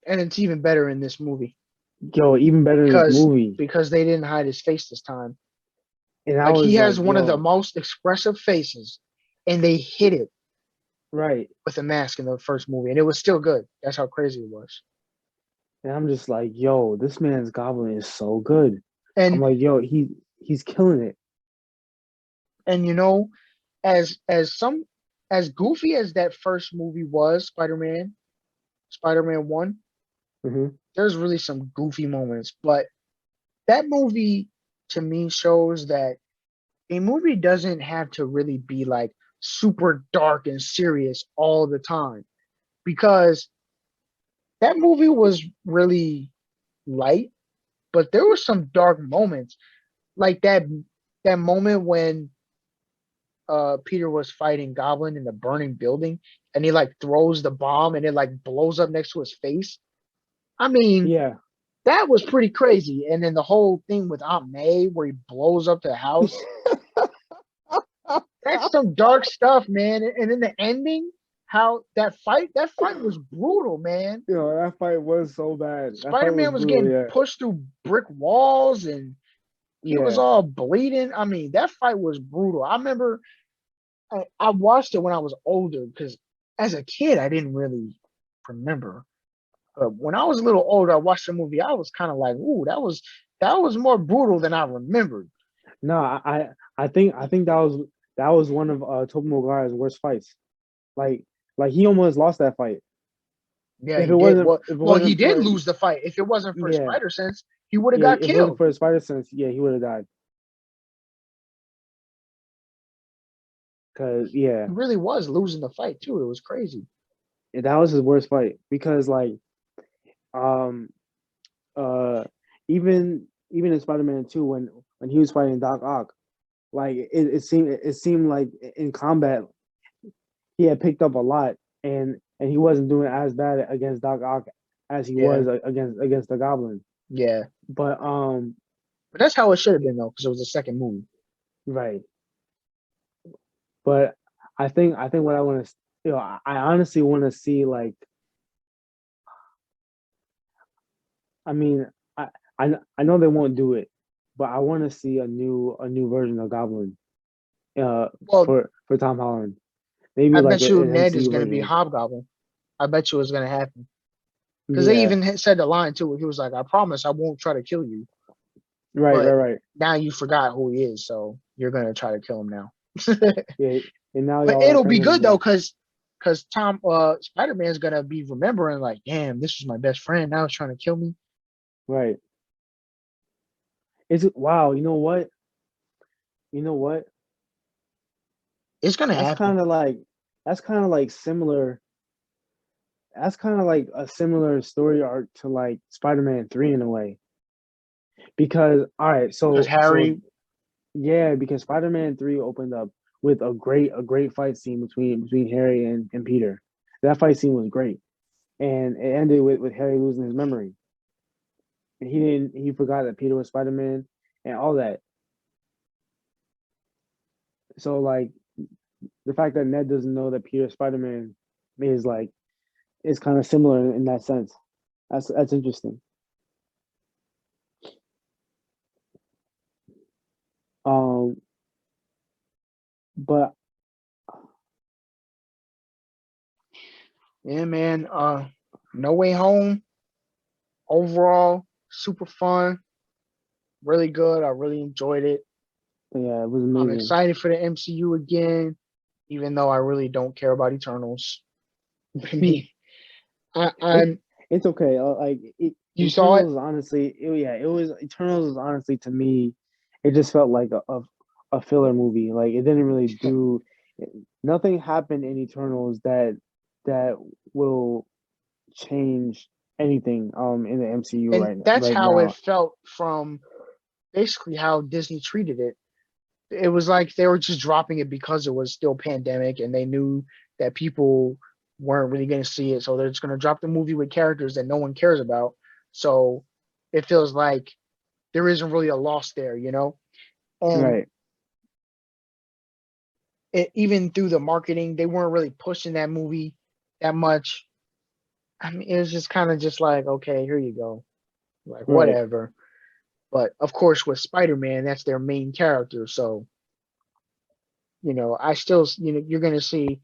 A: And it's even better in this movie
B: Yo, even better in this
A: because
B: movie.
A: they didn't hide his face this time.
B: And I
A: Like, he
B: was like,
A: has one of the
B: yo,
A: most expressive faces, and they hit it
B: right.
A: with a mask in the first movie, and it was still good. That's how crazy it was.
B: And I'm just like, yo, this man's Goblin is so good. I'm
A: And
B: like, yo, he's killing it.
A: and as some as goofy as that first movie was, Spider Man One,
B: Hmm.
A: there's really some goofy moments, but that movie to me shows that a movie doesn't have to really be like super dark and serious all the time, because that movie was really light, but there were some dark moments, like that moment when Peter was fighting Goblin in the burning building, and he like throws the bomb and it like blows up next to his face. I mean,
B: Yeah.
A: that was pretty crazy. And then the whole thing with Aunt May where he blows up the house, that's some dark stuff, man. And then the ending, how that fight was brutal, man.
B: Yo, that fight was so bad. That fight was
A: Spider-Man was
B: brutal.
A: getting
B: Yeah.
A: pushed through brick walls and he was
B: Yeah.
A: all bleeding. I mean, that fight was brutal. I remember I watched it when I was older because as a kid I didn't really remember. But when I was a little older, I watched the movie. I was kind of like, "Ooh, that was more brutal than I remembered."
B: No, I think that was one of Tobey Maguire's worst fights. Like like he almost lost that fight.
A: Yeah,
B: If
A: he
B: it
A: did.
B: wasn't
A: Well,
B: if it
A: well, he
B: wasn't
A: did
B: for
A: lose the fight. If it wasn't for
B: yeah,
A: Spider Sense, he would have
B: yeah,
A: got
B: if it wasn't
A: killed.
B: for his spider sense, yeah, he would have died. Cause
A: He
B: yeah,
A: really was losing the fight too. It was crazy.
B: that was his worst fight because like um uh even in Spider-Man 2 when he was fighting Doc Ock, like it seemed like in combat he had picked up a lot and he wasn't doing as bad against Doc Ock as he
A: Yeah,
B: was against the Goblin.
A: yeah.
B: But
A: But that's how it should have been though, because it was the second movie.
B: right. But I think what I want to I honestly want to see like I mean I I know they won't do it, but I want to see a new version of Goblin
A: Well,
B: for Tom Holland. Maybe
A: I
B: like
A: bet you
B: an
A: Ned is
B: MCU
A: going to be
B: version.
A: Hobgoblin. I bet you it's going to happen because they
B: Yeah.
A: even said the line too. Where he was like, "I promise I won't try to kill you,"
B: Right, right,
A: but
B: right.
A: now you forgot who he is, so you're going to try to kill him now.
B: Yeah. And now
A: But
B: y'all are
A: it'll be
B: friends
A: good though,
B: again.
A: because Tom Spider Man's gonna be remembering like, damn, this was my best friend. Now he's trying to kill me.
B: Right. Is it wow, you know what? You know what?
A: It's gonna
B: That's
A: happen.
B: kind of like that's kind of like similar. That's kind of like a similar story arc to like Spider-Man 3 in a way. Because all right,
A: Because
B: so
A: Harry,
B: yeah, because Spider-Man 3 opened up with a great fight scene between Harry and Peter. That fight scene was great. And it ended with Harry losing his memory. And he forgot that Peter was Spider-Man and all that. So like the fact that Ned doesn't know that Peter's Spider-Man is like is kind of similar in that sense. That's interesting. Um, but
A: yeah, man. No Way Home overall super fun, really good. I really enjoyed it.
B: yeah, it was
A: I'm
B: amazing.
A: excited for the MCU again, even though I really don't care about Eternals. I mean,
B: it
A: I'm.
B: it's okay.
A: You saw it?
B: Eternals is honestly, yeah, it was Eternals is honestly to me, it just felt like a filler movie. Like it didn't really do nothing happened in Eternals that will change anything in the MCU
A: And
B: right
A: that's
B: right
A: how it
B: now.
A: felt from basically how Disney treated it. It was like they were just dropping it because it was still pandemic and they knew that people weren't really going to see it. So they're just going to drop the movie with characters that no one cares about. So it feels like there isn't really a loss there, you know? And
B: Right.
A: even through the marketing, they weren't really pushing that movie that much. I mean, it was just kind of just like, okay, here you go. Like,
B: Right.
A: whatever. But of course, with Spider Man, that's their main character. So, I still, you're going to see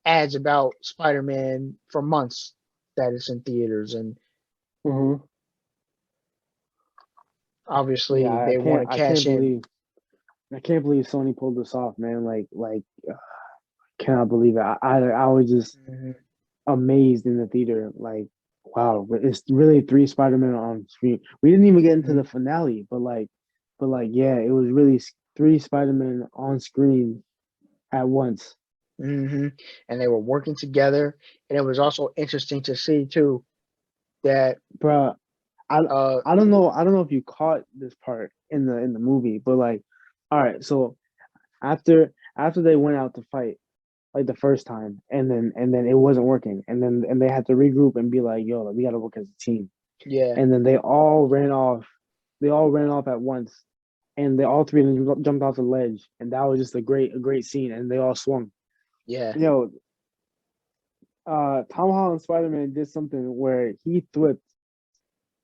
A: ads about Spider Man for months that it's in theaters. And
B: Hmm. Yeah,
A: obviously, they want to cash in.
B: I can't believe Sony pulled this off, man. Cannot believe it. I was just
A: Mhm.
B: amazed in the theater. Like, wow, it's really three Spider-Man on screen. We didn't even get into
A: Mhm.
B: the finale, but yeah, it was really three Spider-Man on screen at once.
A: And they were working together. And it was also interesting to see, too, that
B: Bruh, I
A: uh,
B: I don't know if you caught this part in the movie, but like, all right, so after they went out to fight like the first time and then it wasn't working and they had to regroup and be like, yo, we got to work as a team.
A: yeah,
B: And then they all ran off at once and they all three of them jumped off the ledge and that was just a great scene and they all swung.
A: yeah,
B: You know, Tom Holland Spider-Man did something where he flipped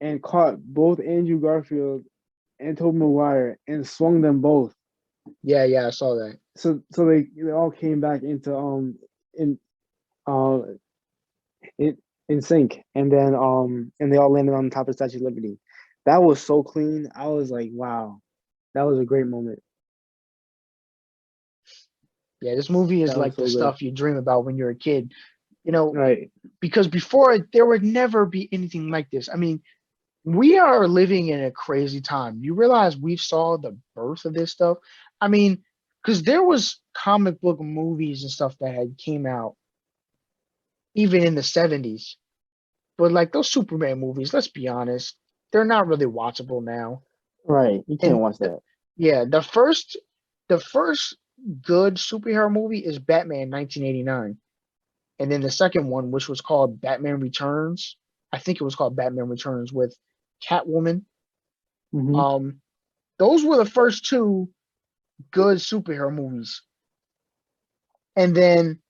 B: and caught both Andrew Garfield and Tobey Maguire and swung them both.
A: yeah, yeah, I saw that.
B: So they all came back into in uh in in sync and they all landed on top of Statue of Liberty. That was so clean. I was like, wow, that was a great moment.
A: Yeah, this movie is
B: That was
A: like the
B: so good.
A: stuff you dream about when you're a kid, you know,
B: Right.
A: because before there would never be anything like this. I mean, we are living in a crazy time. You realize we saw the birth of this stuff? I mean, because there was comic book movies and stuff that had came out even in the 70s. But like those Superman movies, let's be honest, they're not really watchable now.
B: Right. You can't
A: And
B: watch that.
A: yeah, the first good superhero movie is Batman 1989. And then the second one, which was called Batman Returns, I think it was called Batman Returns with Catwoman.
B: Hmm.
A: Um, those were the first two good superhero movies. And then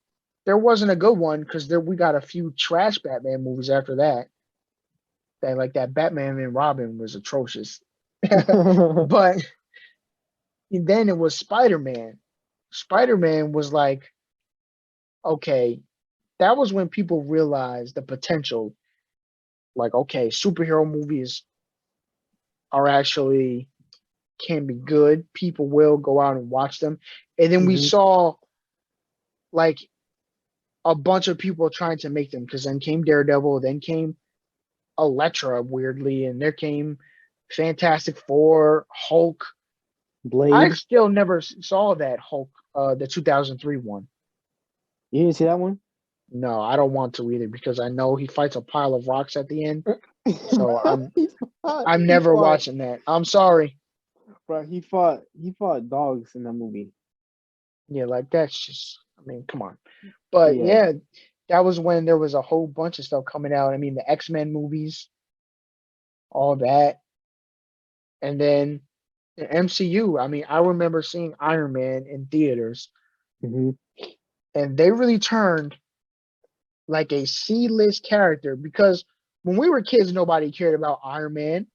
A: there wasn't a good one because there we got a few trash Batman movies after that. That like that Batman and Robin was atrocious. But then it was Spider-Man. Spider-Man was like, okay, that was when people realized the potential. Like, okay, superhero movies are actually can be good. People will go out and watch them. And then we
B: Hmm.
A: saw like a bunch of people trying to make them because then came Daredevil, then came Elektra weirdly, and there came Fantastic Four, Hulk. I
B: Blade.
A: still never saw that Hulk, the 2003 one.
B: You didn't see that one?
A: No, I don't want to either because I know he fights a pile of rocks at the end. So I'm
B: he fought.
A: I'm
B: He
A: never
B: fought.
A: watching that. I'm sorry.
B: Bro, he fought. He fought dogs in that movie.
A: Yeah, like that's just I mean, come on. But
B: Yeah.
A: yeah, that was when there was a whole bunch of stuff coming out. I mean, the X-Men movies, all that. And then the MCU. I mean, I remember seeing Iron Man in theaters,
B: Hmm.
A: and they really turned like a C-list character because when we were kids, nobody cared about Iron Man.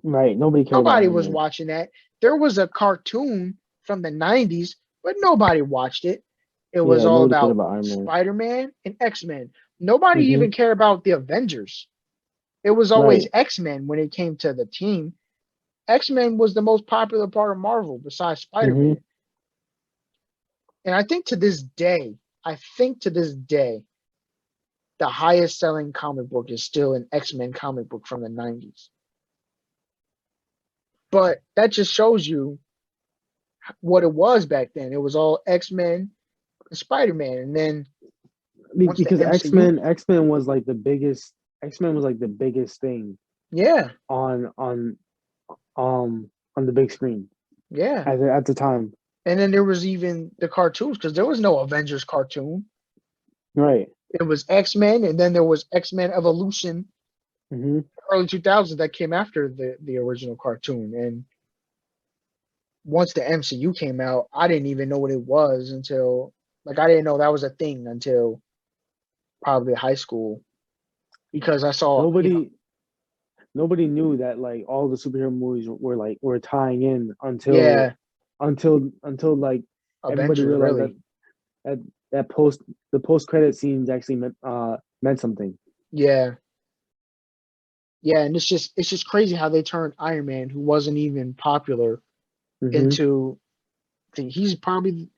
B: Right. Nobody cared about
A: Nobody
B: Iron
A: was
B: Man.
A: watching that. There was a cartoon from the 90s, but nobody watched it. It was
B: Yeah.
A: all
B: Nobody cared
A: about
B: about Iron Man.
A: Spider-Man and X-Men. Nobody
B: Hmm.
A: even cared about the Avengers. It was always
B: Right.
A: X-Men when it came to the team. X-Men was the most popular part of Marvel besides
B: Hmm.
A: Spider-Man. And I think to this day, the highest selling comic book is still an X-Men comic book from the 90s. But that just shows you what it was back then. It was all X-Men and Spider-Man. And then once the
B: Because
A: MCU,
B: X Men was like the biggest. X Men was like the biggest thing
A: yeah,
B: on um on the big screen
A: yeah.
B: at the time.
A: And then there was even the cartoons because there was no Avengers cartoon.
B: Right.
A: It was X-Men, and then there was X-Men Evolution
B: Hmm.
A: early 2000s that came after the original cartoon. And once the MCU came out, I didn't even know what it was until like I didn't know that was a thing until probably high school because I saw,
B: Nobody nobody knew that like all the superhero movies were tying in
A: yeah,
B: until like everybody
A: Avengers
B: realized that
A: really.
B: that that the post credit scenes actually meant something.
A: Yeah. Yeah, and it's just crazy how they turned Iron Man, who wasn't even popular,
B: Hmm.
A: into he's probably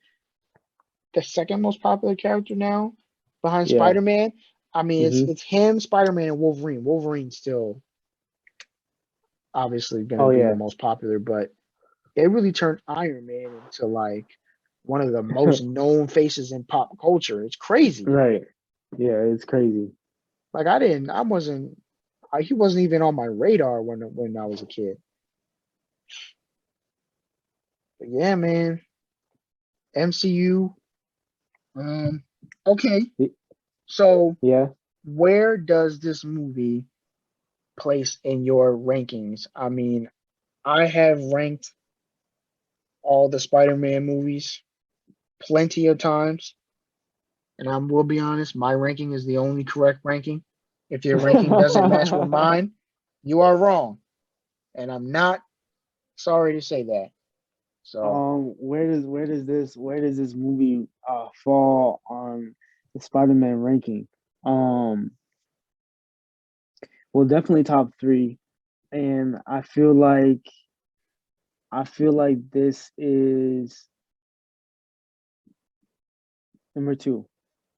A: the second most popular character now behind
B: Yeah.
A: Spider-Man. I mean, it's
B: Hmm.
A: it's him, Spider-Man, and Wolverine. Wolverine's still obviously going to
B: Oh
A: be the
B: yeah.
A: most popular, but they really turned Iron Man into like one of the most known faces in pop culture. It's crazy.
B: Right. Yeah, it's crazy.
A: Like I wasn't, he wasn't even on my radar when I was a kid. But yeah, man, MCU. Um, okay,
B: Y-
A: so
B: Yeah.
A: where does this movie place in your rankings? I mean, I have ranked all the Spider-Man movies plenty of times, and I will be honest, my ranking is the only correct ranking. If your ranking doesn't match with mine, you are wrong, and I'm not sorry to say that. So,
B: where does this movie fall on the Spider-Man ranking? Um, well, definitely top three, and I feel like this is number two.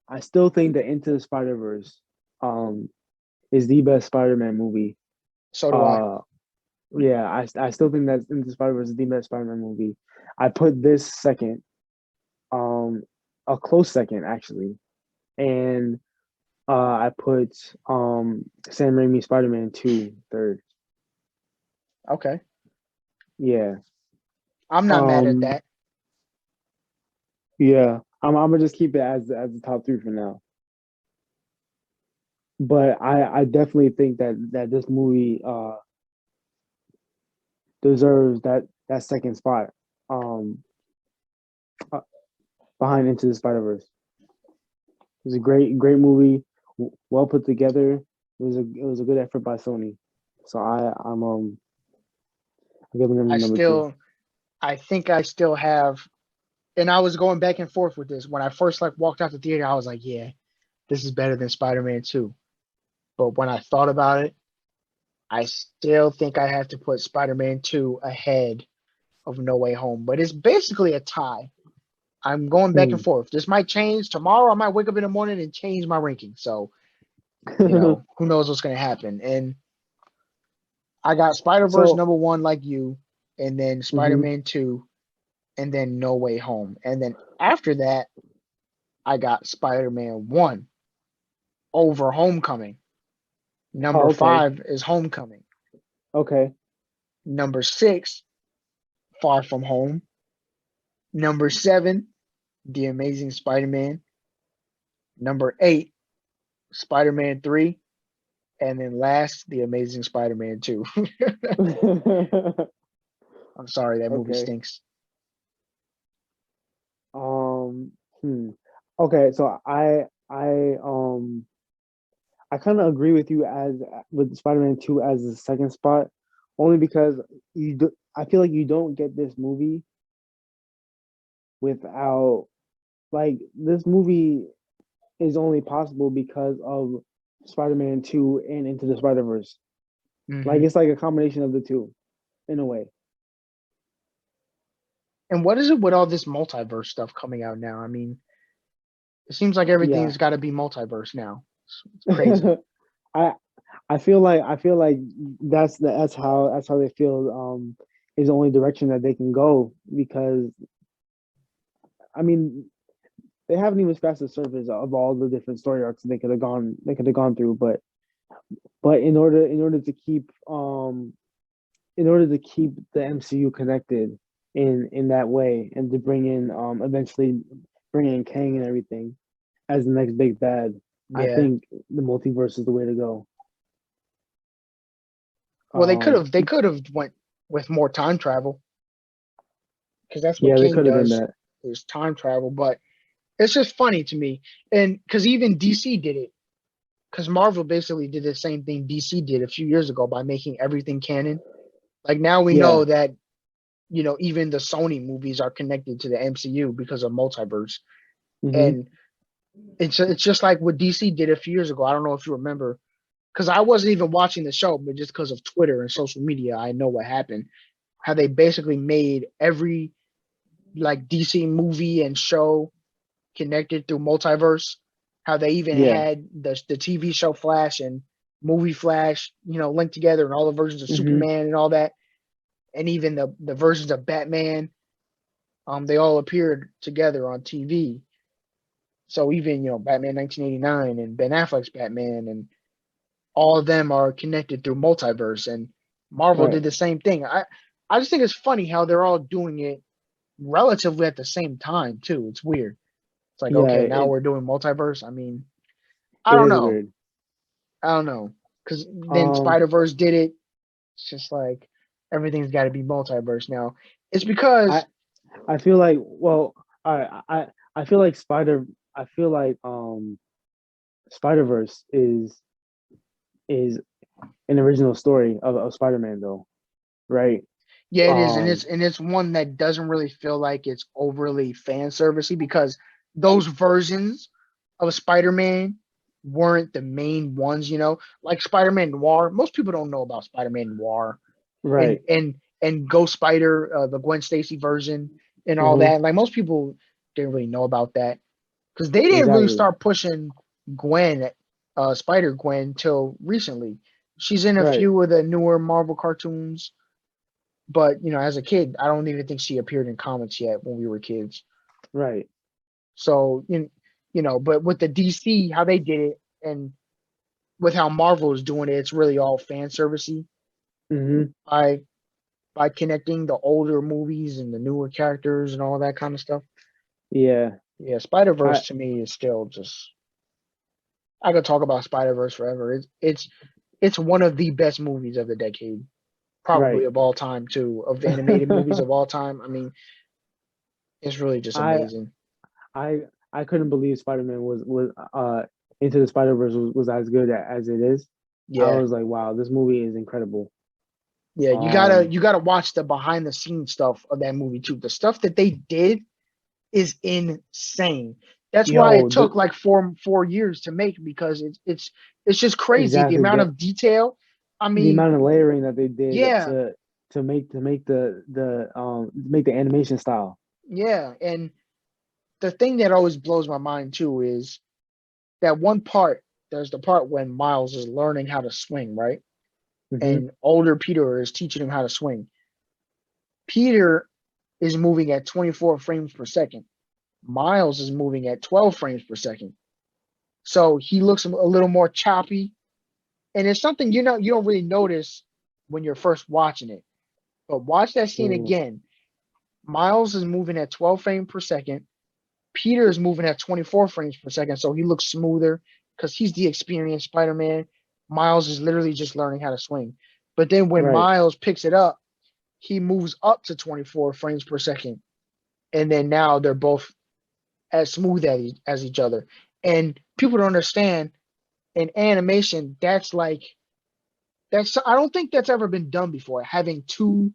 B: I still think that Into the Spider Verse um is the best Spider-Man movie.
A: so do I.
B: Uh, yeah, I still think that Into the Spider Verse is the best Spider-Man movie. I put this second. a close second actually, and I put Sam Raimi Spider-Man 2 third.
A: Okay.
B: Yeah.
A: I'm not mad at
B: Um
A: that.
B: yeah. I'm gonna just keep it as the top three for now. But I definitely think that this movie deserves that second spot um uh, behind Into the Spider-Verse. It was a great movie, well put together. It was a good effort by Sony. So I'm giving them
A: I
B: number two.
A: still I think I still have, and I was going back and forth with this. When I first like walked out the theater, I was like, yeah, this is better than Spider-Man 2. But when I thought about it, I still think I have to put Spider-Man 2 ahead of No Way Home. But it's basically a tie. I'm going back and
B: Hmm.
A: forth. This might change tomorrow. I might wake up in the morning and change my ranking. So, who knows what's going to happen. And I got Spider-Verse
B: So,
A: number one, like you, and then
B: mhm.
A: Spider-Man 2, and then No Way Home. And then after that, I got Spider-Man 1 over Homecoming. Number
B: Oh, okay,
A: 5 is Homecoming.
B: okay,
A: Number 6, Far From Home. Number 7, The Amazing Spider-Man. Number 8, Spider-Man 3. And then last, The Amazing Spider-Man 2. I'm sorry, that movie
B: okay.
A: stinks.
B: Um, hmm. Okay, so I kind of agree with you as with Spider-Man 2 as the second spot, only because I feel like you don't get this movie without like this movie is only possible because of Spider-Man 2 and Into the Spider-Verse. Like
A: Hmm.
B: it's like a combination of the two in a way.
A: And what is it with all this multiverse stuff coming out now? I mean, it seems like
B: Yeah.
A: everything's got to be multiverse now. It's crazy.
B: I I feel like that's how they feel is the only direction that they can go because I mean they haven't even scratched the surface of all the different story arcs they could have gone through but in order to keep the MCU connected in that way and to bring in eventually bring in Kang and everything as the next big bad, I
A: Yeah.
B: think the multiverse is the way to go.
A: Well, they could
B: Um,
A: have they could have went with more time travel because that's what
B: yeah, they
A: King
B: could have done
A: does
B: that.
A: is time travel. But it's just funny to me, and because even DC did it, because Marvel basically did the same thing DC did a few years ago by making everything canon. Like now we know
B: Yeah.
A: that even the Sony movies are connected to the MCU because of multiverse,
B: Hmm.
A: and it's just like what DC did a few years ago. I don't know if you remember, because I wasn't even watching the show, but just because of Twitter and social media, I know what happened. How they basically made every like DC movie and show connected through multiverse. How they even
B: Yeah.
A: had the TV show Flash and movie Flash, linked together, and all the versions of
B: Hmm.
A: Superman and all that, and even the versions of Batman. They all appeared together on TV. So even Batman 1989 and Ben Affleck's Batman and all of them are connected through multiverse, and Marvel did
B: Right.
A: the same thing. I just think it's funny how they're all doing it relatively at the same time too. It's weird. It's like,
B: Yeah.
A: okay, now
B: It
A: we're doing multiverse. I mean, I
B: it
A: don't
B: is
A: know.
B: weird.
A: I don't know. Because then
B: Um,
A: Spider-Verse did it. It's just like everything's got to be multiverse now. It's because
B: I I feel like well, I feel like I feel like Spider Verse is an original story of Spider Man though, right?
A: yeah, it is, and
B: Um,
A: it's one that doesn't really feel like it's overly fan servicey because those versions of Spider-Man weren't the main ones, like Spider-Man Noir. Most people don't know about Spider-Man Noir and
B: right.
A: and and Ghost Spider, the Gwen Stacy version, and all
B: Hmm.
A: that. Like most people didn't really know about that because they didn't really
B: Exactly.
A: start pushing Gwen, Spider Gwen, till recently. She's in a
B: Right.
A: few of the newer Marvel cartoons, but as a kid, I don't even think she appeared in comics yet when we were kids.
B: Right.
A: So but with the DC, how they did it, and with how Marvel is doing it, it's really all fan servicey
B: Hmm.
A: by by connecting the older movies and the newer characters and all that kind of stuff.
B: Yeah.
A: Yeah, Spider
B: I
A: Verse to me is still just, I could talk about Spider Verse forever. It's one of the best movies of the decade, probably
B: right.
A: of all time too, of the animated movies of all time. I mean, it's really just
B: I
A: amazing.
B: I I couldn't believe Spider-Man was Into the Spider-Verse was as good as it is. I
A: Yeah.
B: was like, wow, this movie is incredible.
A: Yeah, you gotta
B: Um,
A: you gotta watch the behind the scenes stuff of that movie too. The stuff that they did is insane. That's why it
B: yo,
A: took like four years to make, because it's just crazy the
B: exactly
A: amount
B: that
A: of detail. I
B: the
A: mean,
B: amount of layering that they did
A: yeah,
B: to make the animation style.
A: yeah. And the thing that always blows my mind too is that one part. There's the part when Miles is learning how to swing, right?
B: Hmm.
A: And older Peter is teaching him how to swing. Peter is moving at 24 frames per second. Miles is moving at 12 frames per second. So he looks a little more choppy. And it's something you don't really notice when you're first watching it. But watch that scene
B: Ooh,
A: again. Miles is moving at 12 frames per second. Peter is moving at 24 frames per second. So he looks smoother because he's the experienced Spider-Man. Miles is literally just learning how to swing. But then when
B: right,
A: Miles picks it up, he moves up to 24 frames per second. And then now they're both as smooth as each other. And people don't understand, in animation, that's I don't think that's ever been done before. Having two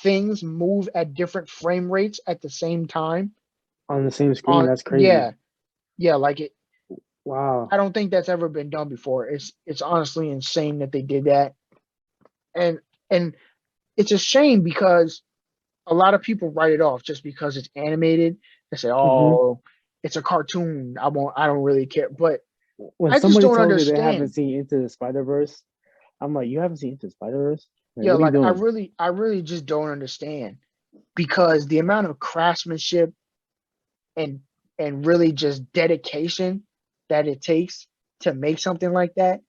A: things move at different frame rates at the same time.
B: on the same screen.
A: On
B: That's crazy.
A: Yeah, yeah, like it.
B: Wow.
A: I don't think that's ever been done before. It's honestly insane that they did that, and and it's a shame because a lot of people write it off just because it's animated. They say,
B: Hmm.
A: "Oh, it's a cartoon. I don't really care." But
B: When
A: I just
B: somebody
A: don't
B: tells me they haven't
A: understand.
B: seen Into the Spider-Verse, I'm like, you haven't seen Into the Spider-Verse? Like,
A: Yeah,
B: what are you
A: like
B: doing?
A: I really just don't understand, because the amount of craftsmanship and really just dedication that it takes to make something like that,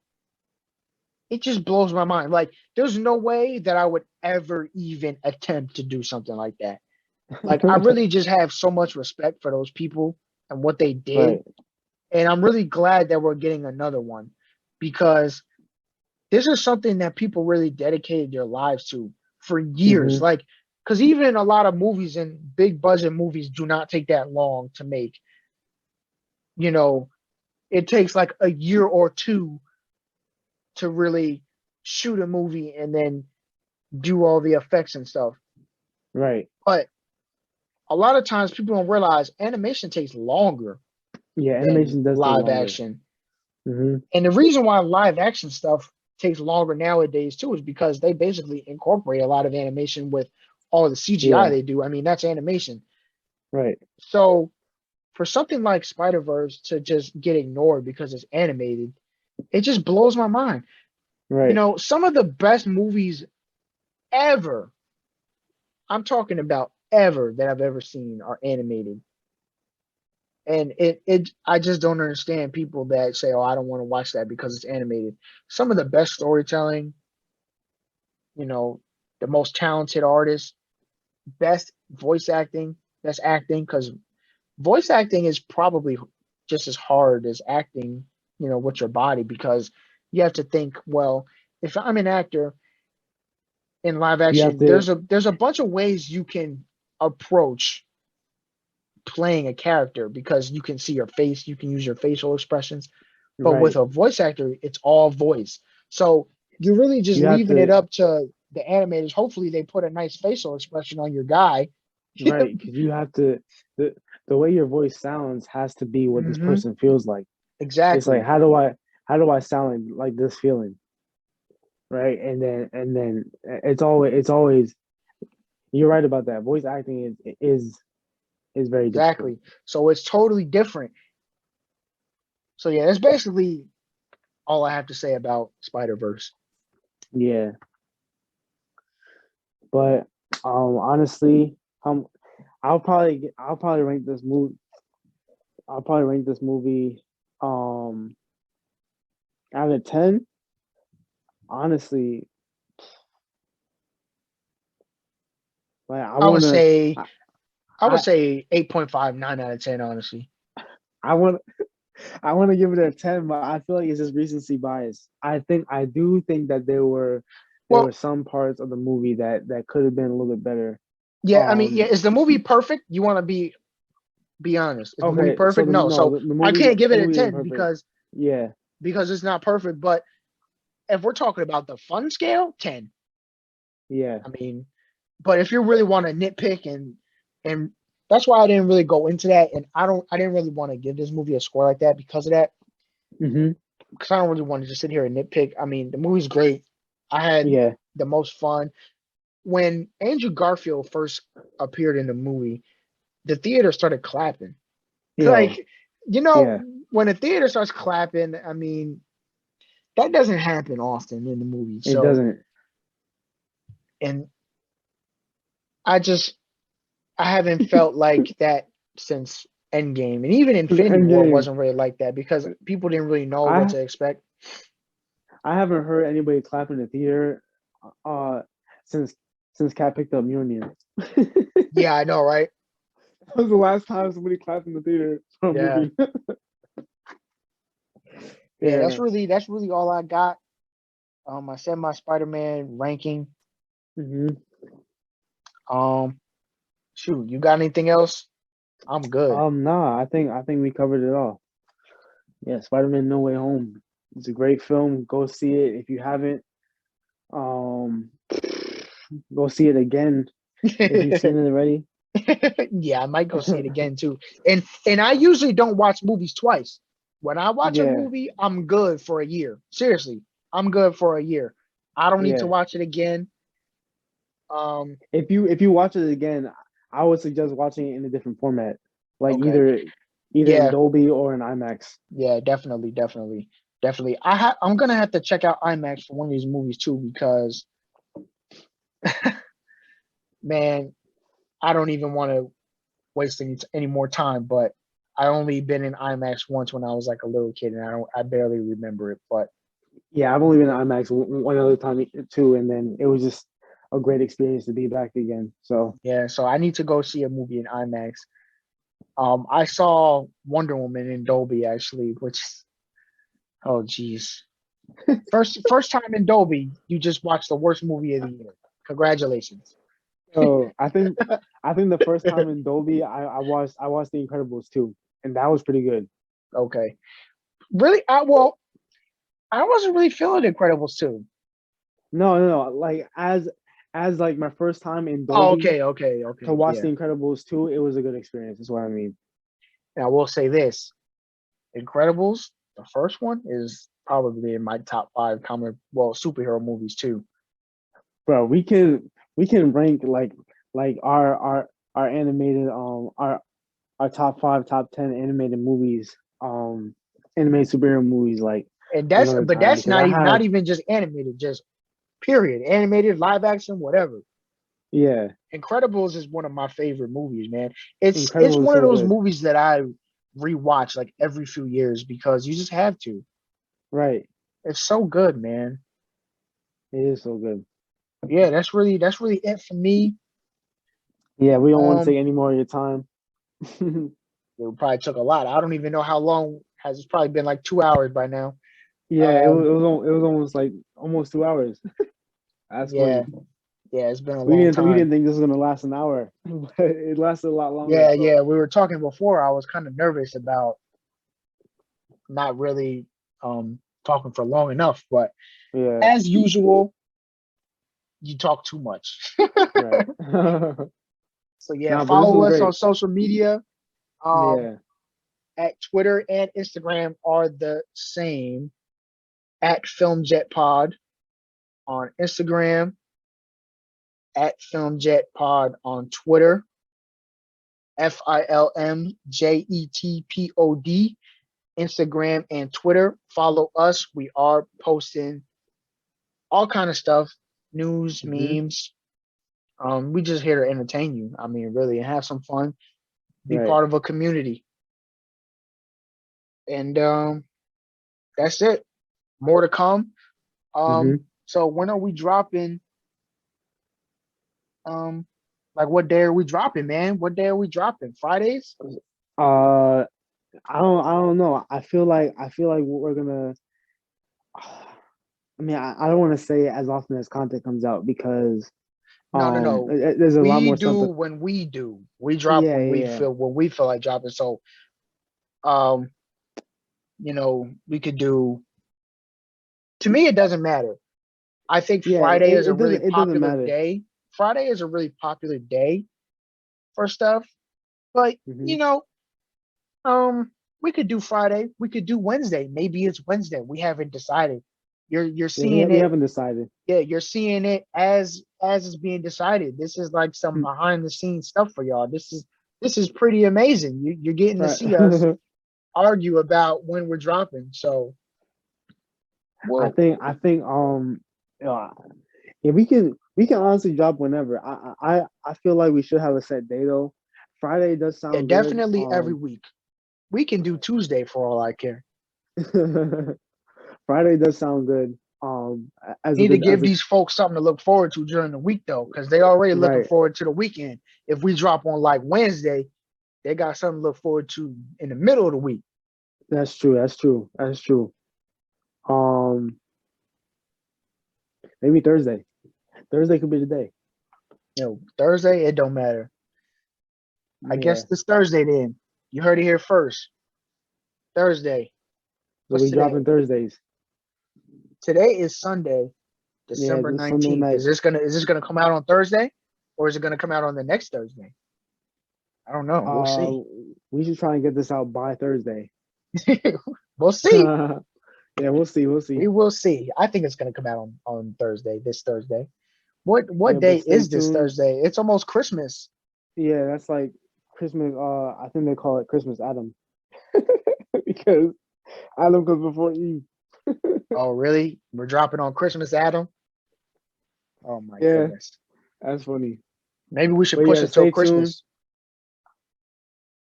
A: it just blows my mind. Like, there's no way that I would ever even attempt to do something like that. Like, I really just have so much respect for those people and what they did,
B: Right.
A: and I'm really glad that we're getting another one, because this is something that people really dedicated their lives to for years.
B: Hmm.
A: Like, because even a lot of movies and big budget movies do not take that long to make. You know, it takes like a year or two to really shoot a movie and then do all the effects and stuff.
B: Right.
A: But a lot of times people don't realize animation takes longer
B: Yeah,
A: than
B: animation does take
A: live
B: longer.
A: action.
B: Hmm.
A: And the reason why live action stuff takes longer nowadays too is because they basically incorporate a lot of animation with all the CGI
B: Yeah.
A: they do. I mean, that's animation.
B: Right.
A: So for something like Spider Verse to just get ignored because it's animated, it just blows my mind.
B: Right.
A: Some of the best movies ever, I'm talking about ever, that I've ever seen are animated. And I just don't understand people that say, "Oh, I don't want to watch that because it's animated." Some of the best storytelling, you know, the most talented artists, best voice acting, best acting, because voice acting is probably just as hard as acting, with your body, because you have to think, well, if I'm an actor in live
B: You have
A: action,
B: to.
A: there's a bunch of ways you can approach playing a character, because you can see your face, you can use your facial expressions. But with
B: Right.
A: a voice actor, it's all voice. So you're really just
B: You have
A: leaving it
B: to.
A: up to the animators. Hopefully they put a nice facial expression on your guy.
B: Right. Because you have to. The way your voice sounds has to be what this
A: Hmm.
B: person feels like. It's like,
A: Exactly.
B: how do I sound like this feeling? Right. And then it's always you're right about that. Voice acting is very difficult.
A: Exactly. So it's totally different. So yeah, that's basically all I have to say about Spider Verse.
B: Yeah. But honestly, um I'll probably rank this movie. I'll probably rank this movie um out of 10. Honestly, like
A: I would say
B: I,
A: I would
B: I
A: say 8.5, 9 out of 10, honestly.
B: I want I want to give it a 10, but I feel like it's just recency bias. I do think that there were
A: Well,
B: some parts of the movie that could have been a little bit better.
A: yeah, I mean, yeah,
B: Um,
A: is the movie perfect? You want to be honest. Is the movie
B: okay, so
A: perfect? No. So I can't give
B: the
A: it a
B: movie isn't
A: 10
B: perfect. Yeah,
A: because it's not perfect, but if we're talking about the fun scale, 10.
B: yeah.
A: I mean, but if you really want to nitpick and that's why I didn't really go into that and I didn't really want to give this movie a score like that because of that.
B: Hmm.
A: Because I don't really want to just sit here and nitpick. I mean, the movie's great. I had
B: Yeah,
A: the most fun. When Andrew Garfield first appeared in the movie, the theater started clapping.
B: yo,
A: Like,
B: yeah.
A: when a theater starts clapping, I mean, that doesn't happen often in the movie.
B: It
A: So,
B: doesn't.
A: and I just, I haven't felt like that since Endgame. And even Infinity War
B: Endgame.
A: wasn't really like that because people didn't really know what
B: I
A: to expect.
B: I haven't heard anybody clap in the theater uh since Cat picked up Mjolnir.
A: Yeah, I know, right?
B: That was the last time somebody clapped in the theater for a
A: Yeah.
B: movie.
A: Yeah,
B: Yeah.
A: that's really all I got. I said my Spider-Man ranking.
B: Hmm.
A: Um, shoot, you got anything else? I'm good.
B: Nah, I think we covered it all. Yeah, Spider-Man No Way Home. It's a great film. Go see it if you haven't. Um, go see it again if you've seen it already.
A: Yeah, I might go see it again too. And I usually don't watch movies twice. When I watch a
B: Yeah,
A: movie, I'm good for a year. Seriously, I'm good for a year. I don't need to
B: yeah.
A: watch it again. Um,
B: If you watch it again, I would suggest watching it in a different format, like
A: okay.
B: either in
A: Yeah,
B: Dolby or in IMAX.
A: yeah, definitely. I'm gonna have to check out IMAX for one of these movies too because man, I don't even want to waste any more time, but I only been in IMAX once when I was like a little kid, and I barely remember it. But
B: Yeah, I've only been to IMAX one other time too, and then it was just a great experience to be back again. So
A: yeah, so I need to go see a movie in IMAX. I saw Wonder Woman in Dolby actually, which oh geez, first time in Dolby, you just watched the worst movie of the year. Congratulations.
B: so I think the first time in Dolby, I watched The Incredibles too, and that was pretty good.
A: Okay, really? Well, I wasn't really feeling Incredibles too.
B: No. Like as like my first time in
A: Oh,
B: Dolby to
A: okay,
B: watch
A: yeah.
B: The Incredibles 2, it was a good experience. That's what I mean.
A: And I will say this: Incredibles, the first one, is probably in my top five superhero movies too.
B: Bro, we can rank like our animated our top five, top 10 animated movies, animated superhero movies like
A: And
B: another
A: but
B: time
A: that's
B: because I
A: not
B: have
A: even just animated, just period, animated, live action, whatever.
B: yeah,
A: Incredibles is one of my favorite movies, man. It's
B: Incredible is
A: one of
B: so
A: those
B: good.
A: movies that I rewatch like every few years because you just have to.
B: Right.
A: It's so good, man.
B: It is so good.
A: Yeah, that's really it for me.
B: Yeah, we don't want to
A: Um,
B: take any more of your time.
A: it probably took a lot. I don't even know how long has it's probably been like 2 hours by now.
B: Yeah,
A: Um,
B: it was almost like almost 2 hours. That's
A: yeah,
B: funny.
A: yeah, it's been a long
B: We
A: time.
B: didn't think this was gonna last an hour, but it lasted a lot longer.
A: Yeah,
B: So
A: yeah. We were talking before. I was kind of nervous about not really talking for long enough, but
B: yeah,
A: as usual, you talk too much.
B: right.
A: So yeah,
B: Nah, but this
A: follow
B: was
A: us on
B: great.
A: social media. Um,
B: Yeah.
A: at Twitter and Instagram are the same at Filmjet Pod on Instagram, at Filmjet Pod on Twitter, FILMJETPOD, Instagram and Twitter. Follow us. We are posting all kind of stuff, news,
B: Hmm.
A: memes. We just here to entertain you. I mean, really, and have some fun. Be
B: Right.
A: part of a community. And that's it. More to come.
B: Hmm.
A: So when are we dropping? Um, like what day are we dropping, man? What day are we dropping? Fridays?
B: Uh, I don't know. I feel like we're gonna. I mean, I don't want to say as often as content comes out because
A: No, no, no.
B: there's a lot
A: We
B: more
A: do
B: stuff to.
A: when we do. We drop
B: Yeah, yeah,
A: when we feel like dropping. So um, we could do, to me it doesn't matter. I think
B: yeah.
A: Friday is a
B: It
A: really
B: doesn't
A: popular
B: matter.
A: day. Friday is a really popular day for stuff. But
B: Hmm.
A: you know, um, we could do Friday. We could do Wednesday. Maybe it's Wednesday. We haven't decided. You're
B: Yeah,
A: seeing
B: we
A: it.
B: haven't decided.
A: Yeah, you're seeing it as it's being decided. This is like some
B: Hmm.
A: behind the scenes stuff for y'all. This is pretty amazing. You're getting to
B: Right.
A: see us argue about when we're dropping. So,
B: I
A: well,
B: think I think uh, yeah, we can honestly drop whenever. I feel like we should have a set day though. Friday does
A: yeah,
B: sound good.
A: definitely every week. We can do Tuesday for all I care.
B: Friday does sound good. As a
A: Need to
B: good
A: give
B: as a
A: these folks something to look forward to during the week though, because they already looking
B: right.
A: forward to the weekend. If we drop on like Wednesday, they got something to look forward to in the middle of the week.
B: That's true. That's true. That's true. Um, maybe Thursday. Thursday could be the day.
A: Thursday, it don't matter. I guess
B: Yeah.
A: this Thursday then. You heard it here first. Thursday.
B: So
A: What's
B: we
A: today?
B: dropping Thursdays.
A: Today is Sunday,
B: Yeah,
A: December
B: this Sunday
A: 19th.
B: night.
A: Is this gonna come out on Thursday? Or is it gonna come out on the next Thursday? I don't know. We'll
B: Uh,
A: see.
B: we should try and get this out by Thursday.
A: We'll see.
B: Yeah, we'll see. We'll
A: We
B: see.
A: will see. I think it's gonna come out on Thursday, this Thursday. What
B: Yeah,
A: day
B: but stay
A: is this
B: tuned.
A: Thursday? It's almost Christmas.
B: Yeah, that's like Christmas. I think they call it Christmas Adam because Adam comes before Eve.
A: Oh, really? We're dropping on Christmas, Adam? Oh my
B: Yeah,
A: goodness.
B: that's funny.
A: Maybe we
B: But
A: should push
B: yeah,
A: it till
B: stay tuned.
A: Christmas.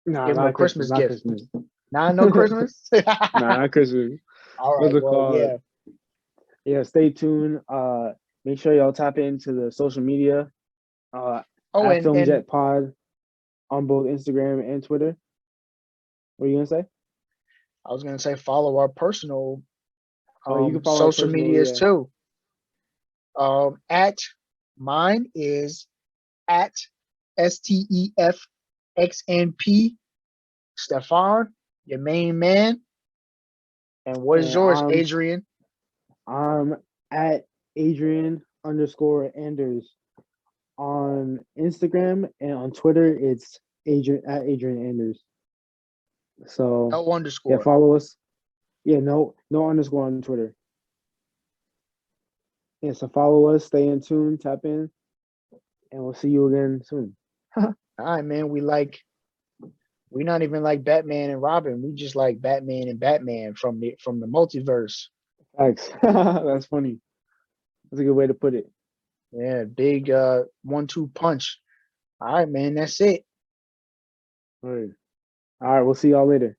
B: Nah,
A: Give him a
B: not Christmas.
A: Christmas
B: Not
A: gift.
B: Christmas.
A: Nah, no Christmas?
B: Nah, not Christmas.
A: All
B: What's
A: right.
B: it
A: Well,
B: called?
A: yeah.
B: Yeah, stay tuned. Make sure y'all tap into the social media. Uh,
A: Oh,
B: at
A: and
B: Filmjet Pod on both Instagram and Twitter. What are you gonna say?
A: I was gonna say follow our personal
B: Oh, you can follow our
A: social
B: personal.
A: medias
B: Yeah,
A: too. At mine is at STEFXNP Stefan, your main man. And what is
B: and
A: yours, Adrian?
B: I'm at Adrian underscore Anders on Instagram and on Twitter. It's Adrian at Adrian Anders. So
A: No
B: yeah,
A: underscore.
B: follow us. Yeah, no underscore on Twitter. Yeah, so follow us, stay in tune, tap in, and we'll see you again soon.
A: All right, man. We not even like Batman and Robin. We just like Batman and Batman from the multiverse.
B: Thanks. That's funny. That's a good way to put it.
A: Yeah, big 1-2 punch. All right, man. That's it.
B: All right. All right, we'll see y'all later.